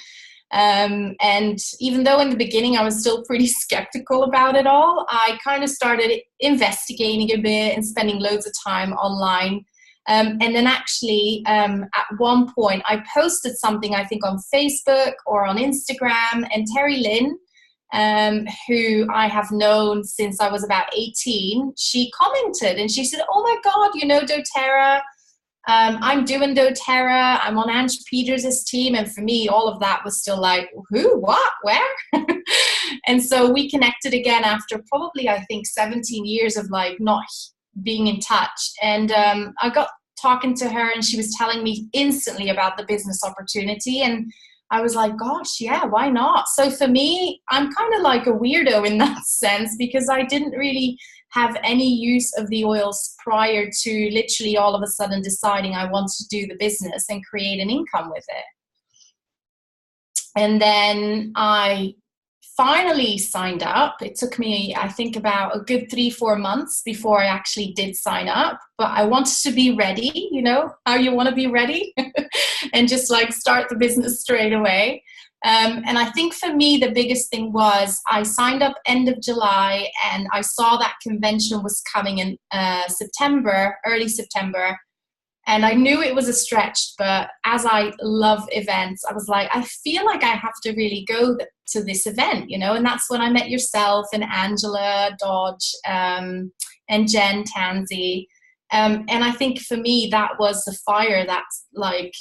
And even though in the beginning I was still pretty skeptical about it all, I kind of started investigating a bit and spending loads of time online. And then actually at one point I posted something, I think on Facebook or on Instagram, and Terry Lynn, who I have known since I was about 18, she commented and she said, "Oh my God, you know doTERRA? I'm doing doTERRA. I'm on Ange Peters' team." And for me, all of that was still like, who, what, where? And so we connected again after probably, I think, 17 years of like not being in touch. And I got talking to her, and she was telling me instantly about the business opportunity. And I was like, gosh, yeah, why not? So for me, I'm kind of like a weirdo in that sense, because I didn't really have any use of the oils prior to literally all of a sudden deciding I wanted to do the business and create an income with it. And then I finally signed up. It took me, I think, about a good 3-4 months before I actually did sign up. But I wanted to be ready, you know, how you want to be ready and just like start the business straight away. And I think for me, the biggest thing was I signed up end of July, and I saw that convention was coming in September, early September. And I knew it was a stretch, but as I love events, I was like, I feel like I have to really go to this event, you know? And that's when I met yourself and Angela Dodge, and Jen Tansey. And I think for me, that was the fire that's like,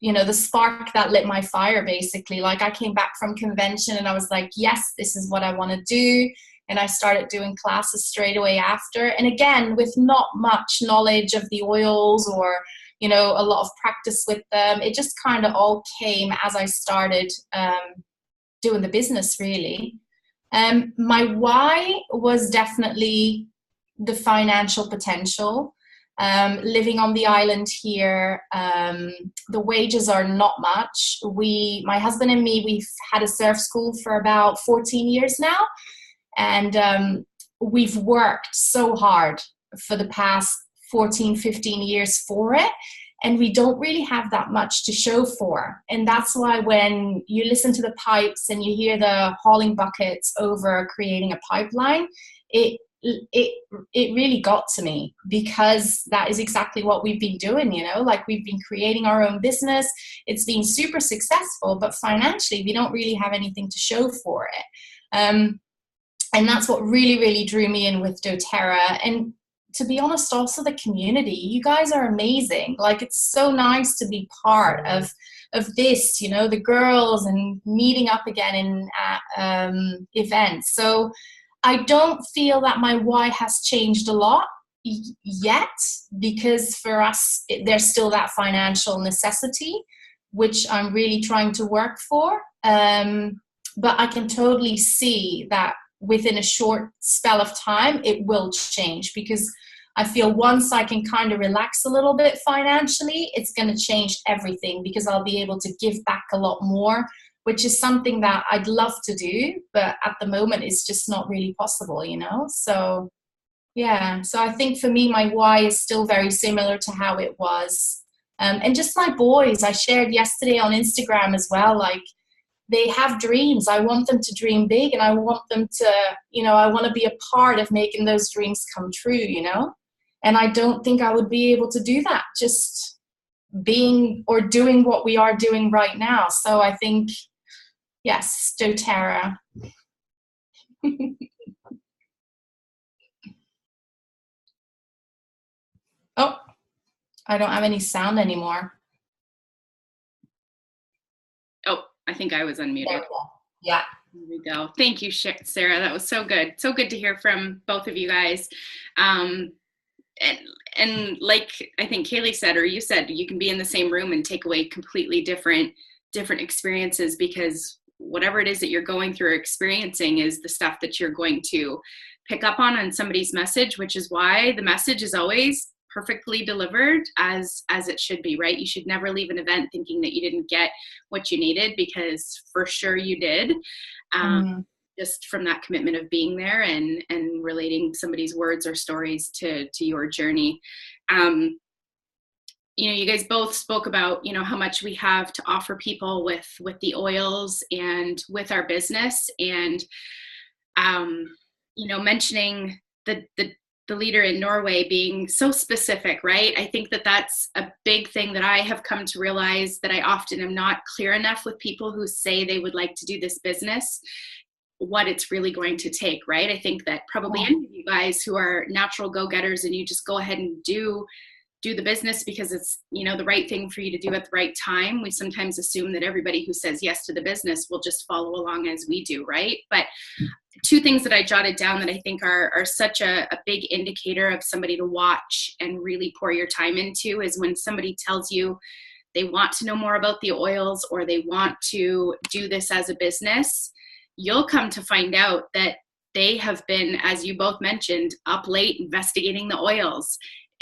you know, the spark that lit my fire, basically. Like I came back from convention and I was like, yes, this is what I want to do. And I started doing classes straight away after. And again, with not much knowledge of the oils or, you know, a lot of practice with them. It just kind of all came as I started doing the business, really. My why was definitely the financial potential. Living on the island here, the wages are not much. My husband and me, we've had a surf school for about 14 years now. And we've worked so hard for the past 14, 15 years for it. And we don't really have that much to show for. And that's why when you listen to the pipes and you hear the hauling buckets over creating a pipeline, it really got to me, because that is exactly what we've been doing, you know, like we've been creating our own business. It's been super successful, but financially we don't really have anything to show for it. And that's what really, really drew me in with doTERRA. And to be honest, also the community. You guys are amazing. Like, it's so nice to be part of this, you know, the girls and meeting up again in events. So I don't feel that my why has changed a lot yet, because for us, there's still that financial necessity, which I'm really trying to work for. But I can totally see that within a short spell of time, it will change, because I feel once I can kind of relax a little bit financially, it's going to change everything, because I'll be able to give back a lot more, which is something that I'd love to do, but at the moment it's just not really possible, you know? So yeah, so I think for me, my why is still very similar to how it was. And just my boys, I shared yesterday on Instagram as well, like, they have dreams. I want them to dream big, and I want them to, you know, I want to be a part of making those dreams come true, you know? And I don't think I would be able to do that just being or doing what we are doing right now. So I think, yes, doTERRA. Oh, I don't have any sound anymore. Oh, I think I was unmuted. Yeah. There we go. Thank you, Sara. That was so good. So good to hear from both of you guys. And like I think Kaylee said, or you said, you can be in the same room and take away completely different experiences, because whatever it is that you're going through or experiencing is the stuff that you're going to pick up on somebody's message, which is why the message is always perfectly delivered as it should be, right? You should never leave an event thinking that you didn't get what you needed, because for sure you did. Just from that commitment of being there and relating somebody's words or stories to your journey. You know, you guys both spoke about, you know, how much we have to offer people with the oils and with our business, and you know, mentioning the leader in Norway being so specific, right? I think that that's a big thing that I have come to realize, that I often am not clear enough with people who say they would like to do this business, what it's really going to take, right? I think that probably any of you guys who are natural go-getters and you just go ahead and do the business because it's, you know, the right thing for you to do at the right time. We sometimes assume that everybody who says yes to the business will just follow along as we do, right? But two things that I jotted down that I think are such a big indicator of somebody to watch and really pour your time into is when somebody tells you they want to know more about the oils, or they want to do this as a business, you'll come to find out that they have been, as you both mentioned, up late investigating the oils.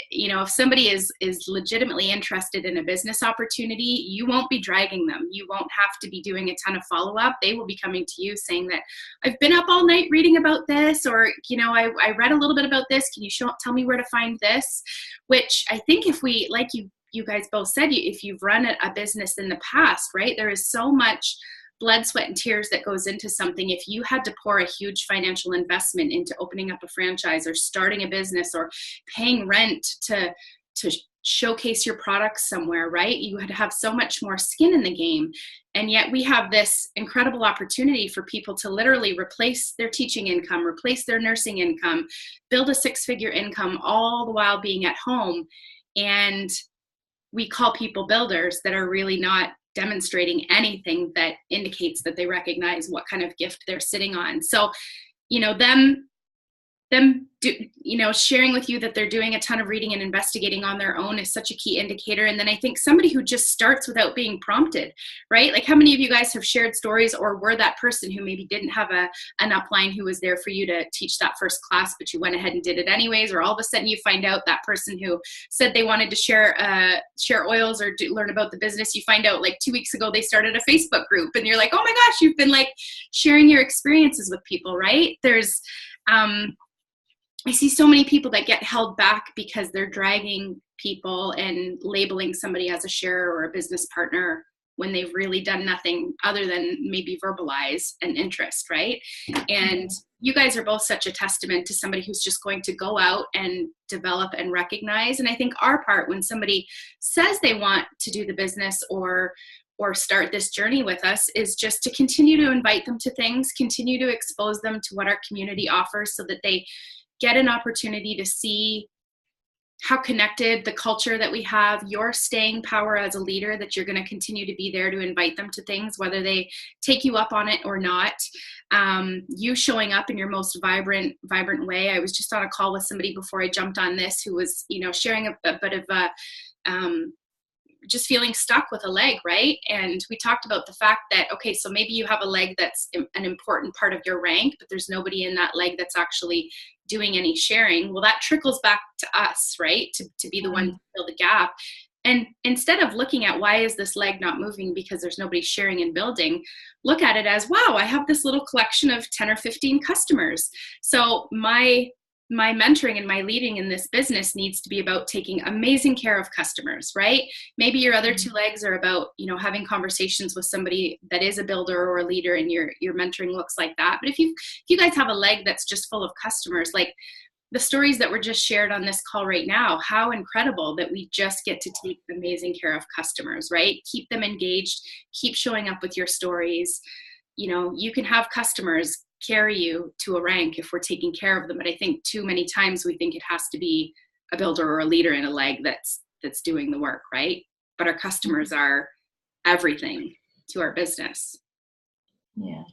You know, if somebody is legitimately interested in a business opportunity, you won't be dragging them. You won't have to be doing a ton of follow-up. They will be coming to you saying that, I've been up all night reading about this, or, you know, I read a little bit about this. Can you tell me where to find this? Which I think, if we, like you guys both said, if you've run a business in the past, right, there is so much blood, sweat, and tears that goes into something. If you had to pour a huge financial investment into opening up a franchise or starting a business or paying rent to showcase your products somewhere, right? You had to have so much more skin in the game. And yet we have this incredible opportunity for people to literally replace their teaching income, replace their nursing income, build a 6-figure income, all the while being at home. And we call people builders that are really not demonstrating anything that indicates that they recognize what kind of gift they're sitting on. So, you know, them sharing with you that they're doing a ton of reading and investigating on their own is such a key indicator. And then I think somebody who just starts without being prompted, right? Like, how many of you guys have shared stories or were that person who maybe didn't have an upline who was there for you to teach that first class, but you went ahead and did it anyways, or all of a sudden you find out that person who said they wanted to share oils or learn about the business, you find out like 2 weeks ago they started a Facebook group, and you're like, oh my gosh, you've been like sharing your experiences with people, right? There's I see so many people that get held back because they're dragging people and labeling somebody as a sharer or a business partner when they've really done nothing other than maybe verbalize an interest, right? And you guys are both such a testament to somebody who's just going to go out and develop and recognize. And I think our part, when somebody says they want to do the business or start this journey with us, is just to continue to invite them to things, continue to expose them to what our community offers so that they get an opportunity to see how connected the culture that we have, your staying power as a leader, that you're going to continue to be there to invite them to things, whether they take you up on it or not. You showing up in your most vibrant way. I was just on a call with somebody before I jumped on this who was, you know, sharing a bit of just feeling stuck with a leg, right? And we talked about the fact that, okay, so maybe you have a leg that's an important part of your rank, but there's nobody in that leg that's actually doing any sharing. Well, that trickles back to us, right? To be the one to fill the gap. And instead of looking at why is this leg not moving because there's nobody sharing and building, look at it as, wow, I have this little collection of 10 or 15 customers. So my mentoring and my leading in this business needs to be about taking amazing care of customers, right? Maybe your other 2 legs are about, you know, having conversations with somebody that is a builder or a leader, and your mentoring looks like that. But if you guys have a leg that's just full of customers, like the stories that were just shared on this call right now, how incredible that we just get to take amazing care of customers, right? Keep them engaged, keep showing up with your stories. You know, you can have customers carry you to a rank if we're taking care of them. But I think too many times we think it has to be a builder or a leader in a leg that's doing the work, right? But our customers are everything to our business. Yeah.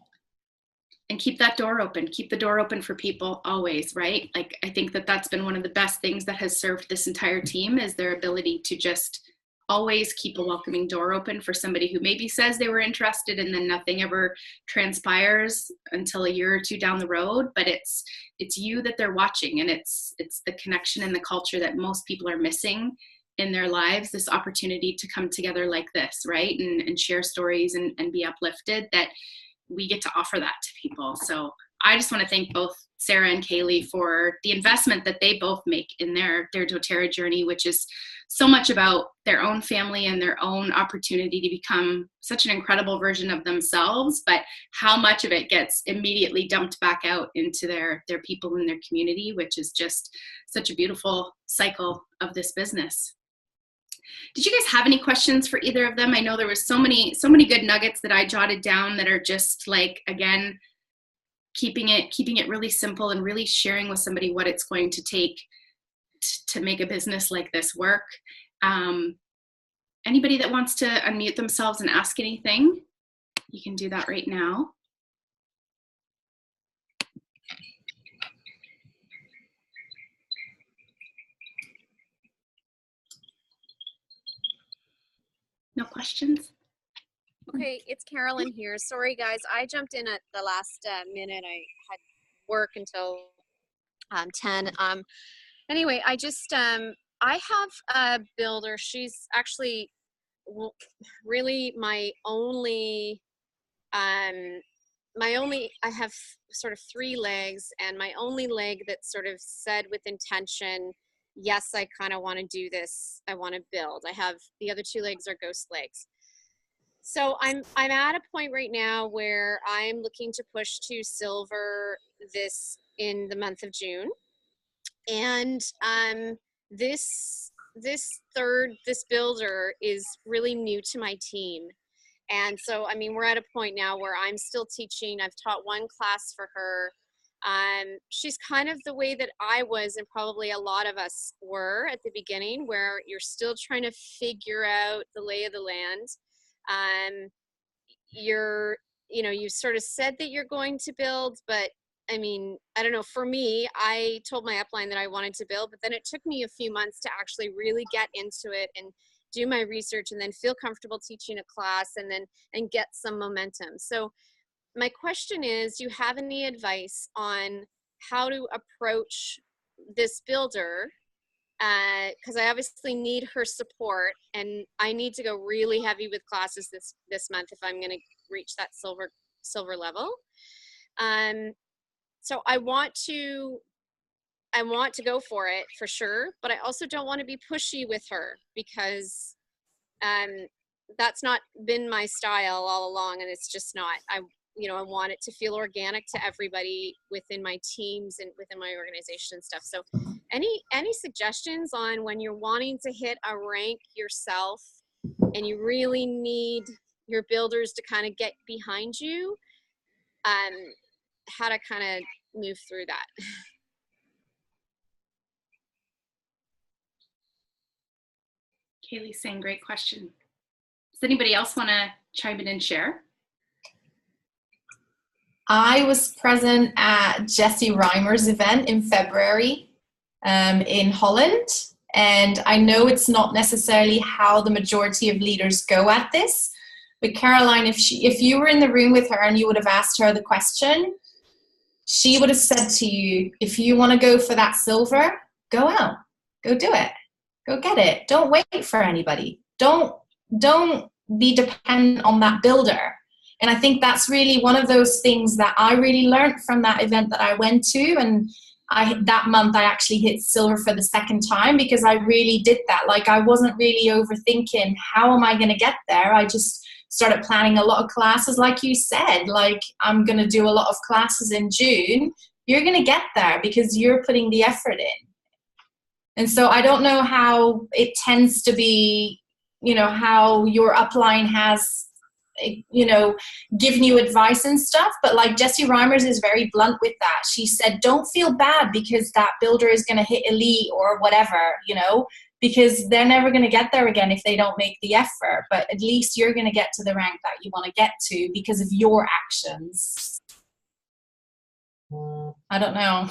And keep that door open. Keep the door open for people always, right? Like, I think that's been one of the best things that has served this entire team, is their ability to just always keep a welcoming door open for somebody who maybe says they were interested and then nothing ever transpires until a year or 2 down the road. But it's you that they're watching, and it's the connection and the culture that most people are missing in their lives, this opportunity to come together like this, right? And share stories and be uplifted, that we get to offer that to people. So I just want to thank both Sara and Calea for the investment that they both make in their doTERRA journey, which is so much about their own family and their own opportunity to become such an incredible version of themselves, but how much of it gets immediately dumped back out into their people in their community, which is just such a beautiful cycle of this business. Did you guys have any questions for either of them? I know there was so many good nuggets that I jotted down that are just like, again, keeping it really simple and really sharing with somebody what it's going to take to make a business like this work. Anybody that wants to unmute themselves and ask anything, you can do that right now. No questions? Okay, it's Carolyn here. Sorry, guys. I jumped in at the last minute. I had work until 10. Anyway, I have a builder. She's actually really I have sort of three legs, and my only leg that sort of said with intention, yes, I kind of want to do this. I want to build. I have the other two legs are ghost legs. So I'm at a point right now where I'm looking to push to silver this in the month of June. And this builder is really new to my team. And so, I mean, we're at a point now where I'm still teaching. I've taught one class for her. She's kind of the way that I was, and probably a lot of us were at the beginning, where you're still trying to figure out the lay of the land. You sort of said that you're going to build, but I mean, I don't know, for me, I told my upline that I wanted to build, but then it took me a few months to actually really get into it and do my research and then feel comfortable teaching a class and get some momentum. So my question is, do you have any advice on how to approach this builder? Because I obviously need her support, and I need to go really heavy with classes this month if I'm going to reach that silver level. So I want to go for it for sure, but I also don't want to be pushy with her, because that's not been my style all along, and it's just not. I want it to feel organic to everybody within my teams and within my organization and stuff. So any suggestions on when you're wanting to hit a rank yourself and you really need your builders to kind of get behind you, how to kind of move through that? Kaylee's saying great question. Does anybody else want to chime in and share? I was present at Jesse Reimer's event in February in Holland, and I know it's not necessarily how the majority of leaders go at this, but Caroline, if you were in the room with her and you would have asked her the question, she would have said to you, if you want to go for that silver, go out, go do it, go get it. Don't wait for anybody. Don't be dependent on that builder. And I think that's really one of those things that I really learned from that event that I went to. And that month I actually hit silver for the second time, because I really did that. Like, I wasn't really overthinking how am I going to get there. I just started planning a lot of classes. Like you said, like, I'm going to do a lot of classes in June. You're going to get there because you're putting the effort in. And so I don't know how it tends to be, how your upline has, giving you advice and stuff, but like Jessie Reimers is very blunt with that. She said, don't feel bad because that builder is going to hit elite or whatever, because they're never going to get there again if they don't make the effort, but at least you're going to get to the rank that you want to get to because of your actions. I don't know.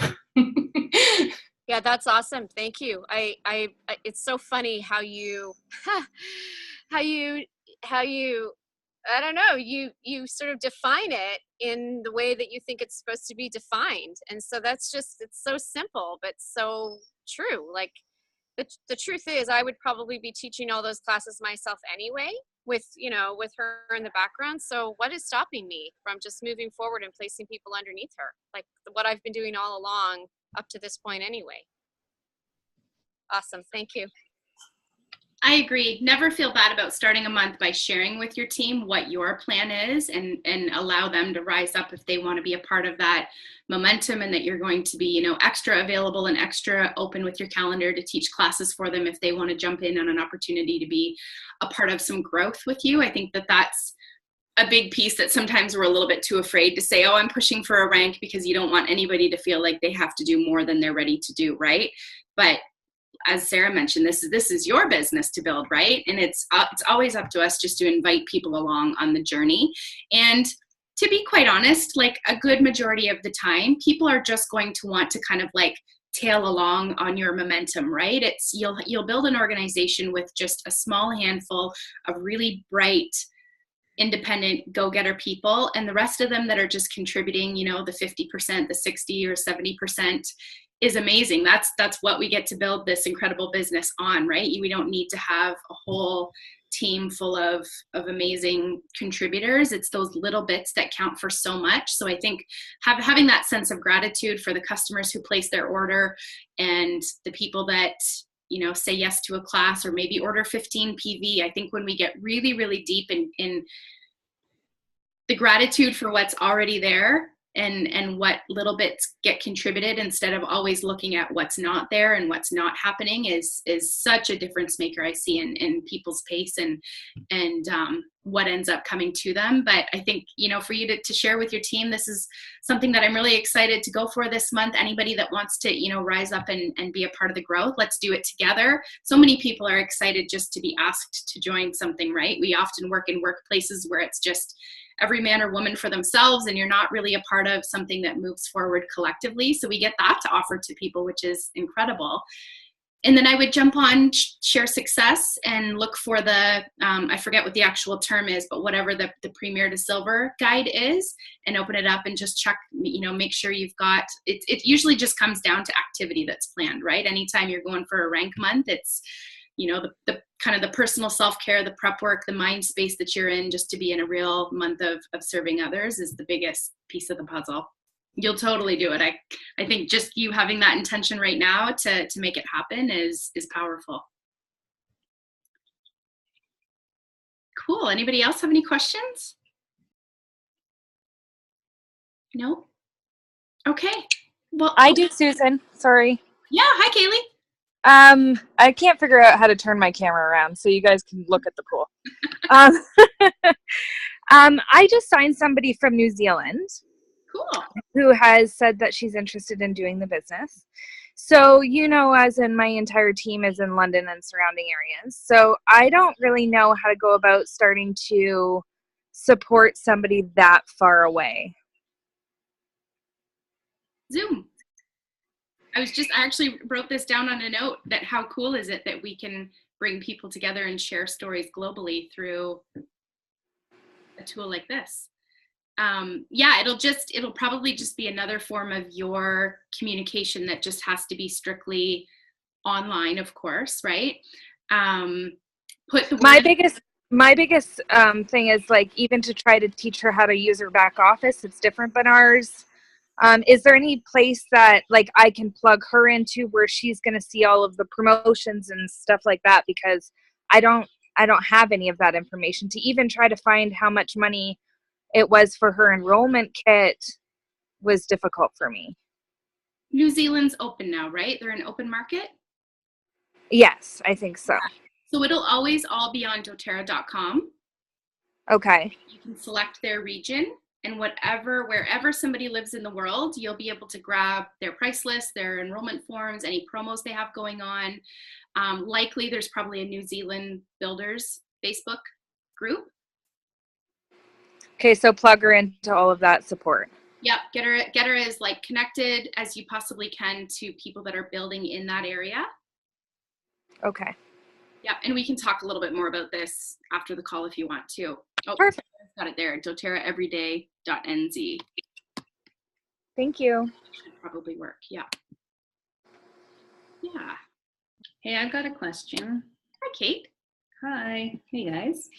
Yeah, that's awesome. Thank you. I it's so funny how you I don't know, you sort of define it in the way that you think it's supposed to be defined. And so it's so simple, but so true. Like, the truth is, I would probably be teaching all those classes myself anyway with her in the background. So what is stopping me from just moving forward and placing people underneath her? Like what I've been doing all along up to this point anyway. Awesome. Thank you. I agree. Never feel bad about starting a month by sharing with your team what your plan is, and allow them to rise up if they want to be a part of that momentum, and that you're going to be, extra available and extra open with your calendar to teach classes for them if they want to jump in on an opportunity to be a part of some growth with you. I think that that's a big piece that sometimes we're a little bit too afraid to say, oh, I'm pushing for a rank, because you don't want anybody to feel like they have to do more than they're ready to do, right? But as Sarah mentioned, this is your business to build, right? And it's always up to us just to invite people along on the journey. And to be quite honest, like a good majority of the time, people are just going to want to kind of like tail along on your momentum, right? It's you'll build an organization with just a small handful of really bright, independent go-getter people, and the rest of them that are just contributing, you know, the 50%, the 60 or 70% is amazing. That's what we get to build this incredible business on, right? We don't need to have a whole team full of amazing contributors. It's those little bits that count for so much. So I think having that sense of gratitude for the customers who place their order and the people that, you know, say yes to a class or maybe order 15 PV. I think when we get really, really deep in the gratitude for what's already there and what little bits get contributed instead of always looking at what's not there and what's not happening is such a difference maker I see in people's pace and what ends up coming to them. But I think, you know, for you to share with your team, this is something that I'm really excited to go for this month. Anybody that wants to, you know, rise up and be a part of the growth, let's do it together. So many people are excited just to be asked to join something, right? We often work in workplaces where it's just every man or woman for themselves, and you're not really a part of something that moves forward collectively. So we get that to offer to people, which is incredible. And then I would jump on Share Success and look for the, I forget what the actual term is, but whatever the Premier to Silver guide is, and open it up and just check, you know, make sure you've got, it usually just comes down to activity that's planned, right? Anytime you're going for a rank month, it's, you know, the kind of the personal self-care, the prep work, the mind space that you're in just to be in a real month of serving others is the biggest piece of the puzzle. You'll totally do it. I think just you having that intention right now to make it happen is powerful. Cool. Anybody else have any questions? No? Okay. Well, I do, Susan. Sorry. Yeah. Hi, Kaylee. I can't figure out how to turn my camera around so you guys can look at the pool. I just signed somebody from New Zealand. Cool. Who has said that she's interested in doing the business. So, you know, as in my entire team is in London and surrounding areas. So I don't really know how to go about starting to support somebody that far away. Zoom. I actually wrote this down on a note that how cool is it that we can bring people together and share stories globally through a tool like this. Yeah, it'll probably just be another form of your communication that just has to be strictly online, of course, right? My biggest thing is like even to try to teach her how to use her back office. It's different than ours. Is there any place that like I can plug her into where she's going to see all of the promotions and stuff like that? Because I don't have any of that information to even try to find how much money it was for her enrollment kit was difficult for me. New Zealand's open now, right? They're an open market? Yes, I think so. So it'll always all be on doterra.com. Okay. You can select their region, and wherever somebody lives in the world, you'll be able to grab their price list, their enrollment forms, any promos they have going on. Likely there's probably a New Zealand Builders Facebook group. Okay, so plug her into all of that support. Yep, get her as like connected as you possibly can to people that are building in that area. Okay. Yeah, and we can talk a little bit more about this after the call if you want to. Oh, perfect. I've got it there, doterraeveryday.nz. Thank you. Should probably work, yeah. Yeah. Hey, I've got a question. Hi, Kate. Hi. Hey, guys.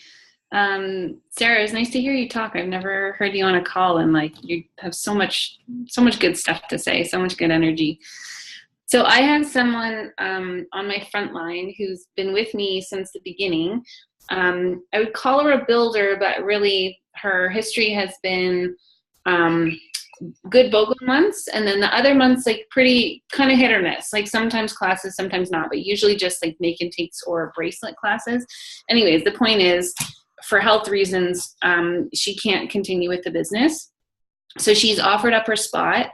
Sara, it's nice to hear you talk. I've never heard you on a call, and like you have so much good stuff to say, so much good energy. So I have someone on my front line who's been with me since the beginning. I would call her a builder, but really her history has been good BOGO months, and then the other months like pretty kind of hit or miss, like sometimes classes, sometimes not, but usually just like make and takes or bracelet classes. Anyways, the point is, for health reasons, she can't continue with the business. So she's offered up her spot.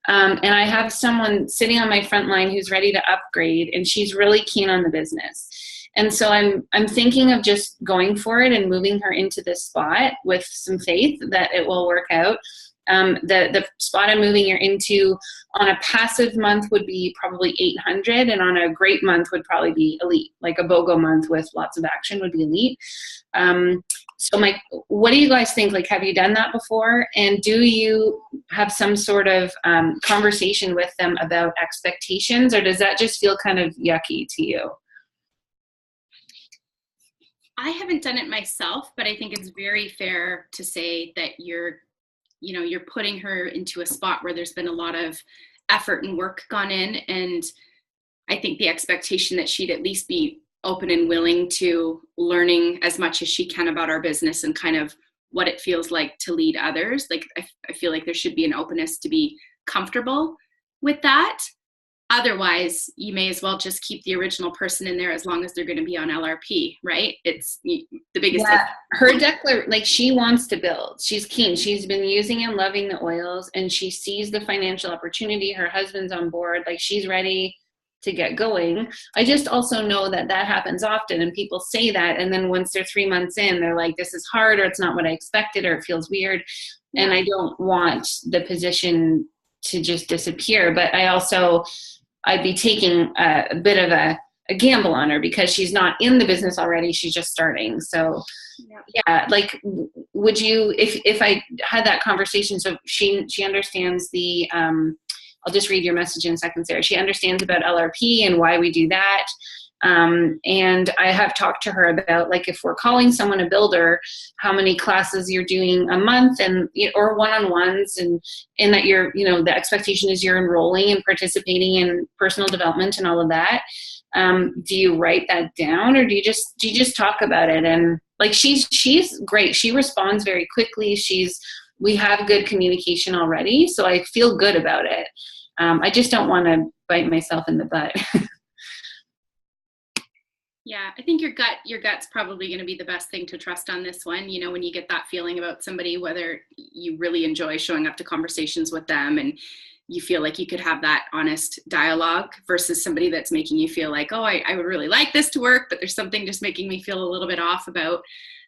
And I have someone sitting on my front line who's ready to upgrade, and she's really keen on the business. And so I'm thinking of just going for it and moving her into this spot with some faith that it will work out. The spot I'm moving her into on a passive month would be probably 800, and on a great month would probably be elite. Like a BOGO month with lots of action would be elite. So what do you guys think? Like, have you done that before? And do you have some sort of conversation with them about expectations, or does that just feel kind of yucky to you? I haven't done it myself, but I think it's very fair to say that you're putting her into a spot where there's been a lot of effort and work gone in. And I think the expectation that she'd at least be open and willing to learning as much as she can about our business and kind of what it feels like to lead others. Like, I feel like there should be an openness to be comfortable with that. Otherwise, you may as well just keep the original person in there as long as they're going to be on LRP, right? It's the biggest. Yeah. Her like, she wants to build. She's keen. She's been using and loving the oils, and she sees the financial opportunity. Her husband's on board. Like, she's ready to get going. I just also know that happens often, and people say that, and then once they're 3 months in, they're like, this is hard, or it's not what I expected, or it feels weird. Yeah. And I don't want the position to just disappear, but I'd be taking a bit of a gamble on her because she's not in the business already. She's just starting. So yeah, like, would you, if I had that conversation, so she understands the, I'll just read your message in a second, Sarah. She understands about LRP and why we do that. And I have talked to her about, like, if we're calling someone a builder, how many classes you're doing a month, and or one-on-ones, and that you're, the expectation is you're enrolling and participating in personal development and all of that. Do you write that down, or do you just talk about it? And like, she's great. She responds very quickly. We have good communication already, so I feel good about it. I just don't want to bite myself in the butt. Yeah, I think your gut's probably going to be the best thing to trust on this one. When you get that feeling about somebody, whether you really enjoy showing up to conversations with them and you feel like you could have that honest dialogue versus somebody that's making you feel like, oh, I would really like this to work, but there's something just making me feel a little bit off about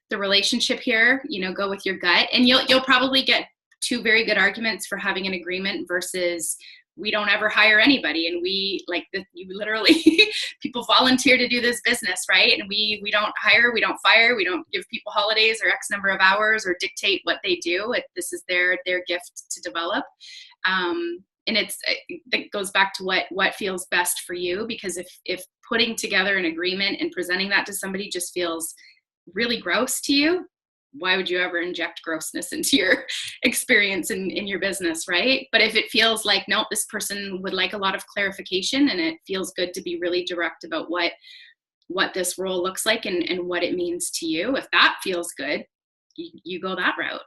the relationship here. Go with your gut, and you'll probably get two very good arguments for having an agreement versus we don't ever hire anybody, and we you literally people volunteer to do this business, right? And we don't hire, we don't fire, we don't give people holidays or X number of hours or dictate what they do. This is their gift to develop. And it goes back to what feels best for you, because if putting together an agreement and presenting that to somebody just feels really gross to you, why would you ever inject grossness into your experience in your business, right? But if it feels like, no, this person would like a lot of clarification, and it feels good to be really direct about what this role looks like and what it means to you, if that feels good, you go that route.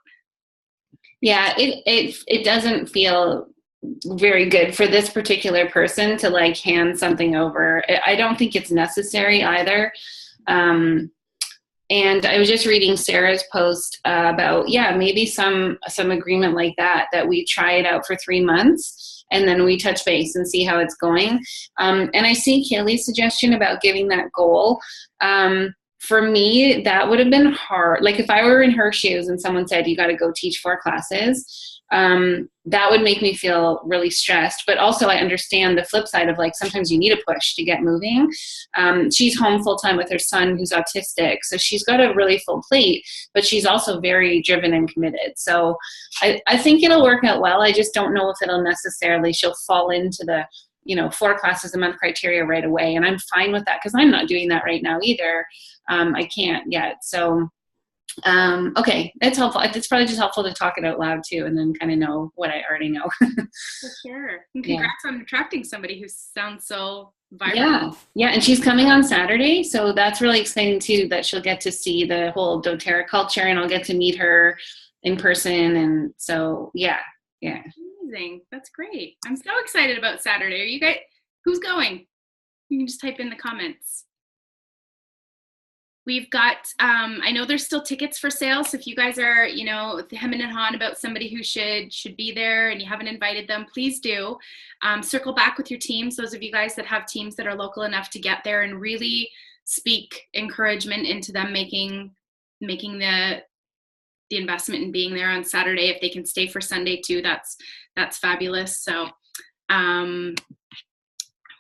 Yeah, it doesn't feel very good for this particular person to like hand something over. I don't think it's necessary either. And I was just reading Sarah's post about, maybe some agreement like that we try it out for 3 months and then we touch base and see how it's going. And I see Kaylee's suggestion about giving that goal. For me, that would have been hard. Like, if I were in her shoes and someone said, you got to go teach 4 classes, that would make me feel really stressed. But also I understand the flip side of, like, sometimes you need a push to get moving. She's home full time with her son who's autistic. So she's got a really full plate, but she's also very driven and committed. So I think it'll work out well. I just don't know if she'll fall into the, 4 classes a month criteria right away. And I'm fine with that because I'm not doing that right now either. I can't yet. So okay, that's helpful. It's probably just helpful to talk it out loud too, and then kind of know what I already know. For sure. And congrats on attracting somebody who sounds so vibrant. Yeah, and she's coming on Saturday, so that's really exciting too, that she'll get to see the whole doTERRA culture, and I'll get to meet her in person. And so yeah. Amazing. That's great. I'm so excited about Saturday. Are you guys, who's going? You can just type in the comments. We've got, I know there's still tickets for sale. So if you guys are, hemming and hawing about somebody who should be there and you haven't invited them, please do. Circle back with your teams. Those of you guys that have teams that are local enough to get there, and really speak encouragement into them making the the investment in being there on Saturday. If they can stay for Sunday too, that's fabulous. So I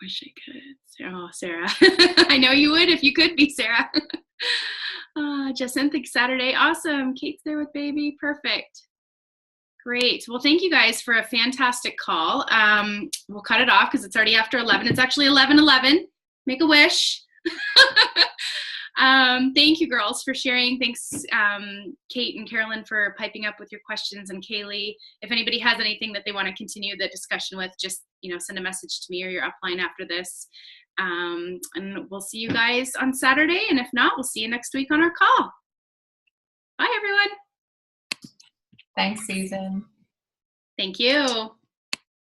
wish I could. Oh, Sarah. I know you would if you could be, Sarah. Jacinth, Saturday. Awesome. Kate's there with baby. Perfect. Great. Well, thank you guys for a fantastic call. We'll cut it off because it's already after 11. It's actually 11:11. Make a wish. Thank you, girls, for sharing. Thanks, Kate and Carolyn, for piping up with your questions, and Kaylee. If anybody has anything that they want to continue the discussion with, just send a message to me or your upline after this. And we'll see you guys on Saturday. And if not, we'll see you next week on our call. Bye, everyone. Thanks, Susan. Thank you.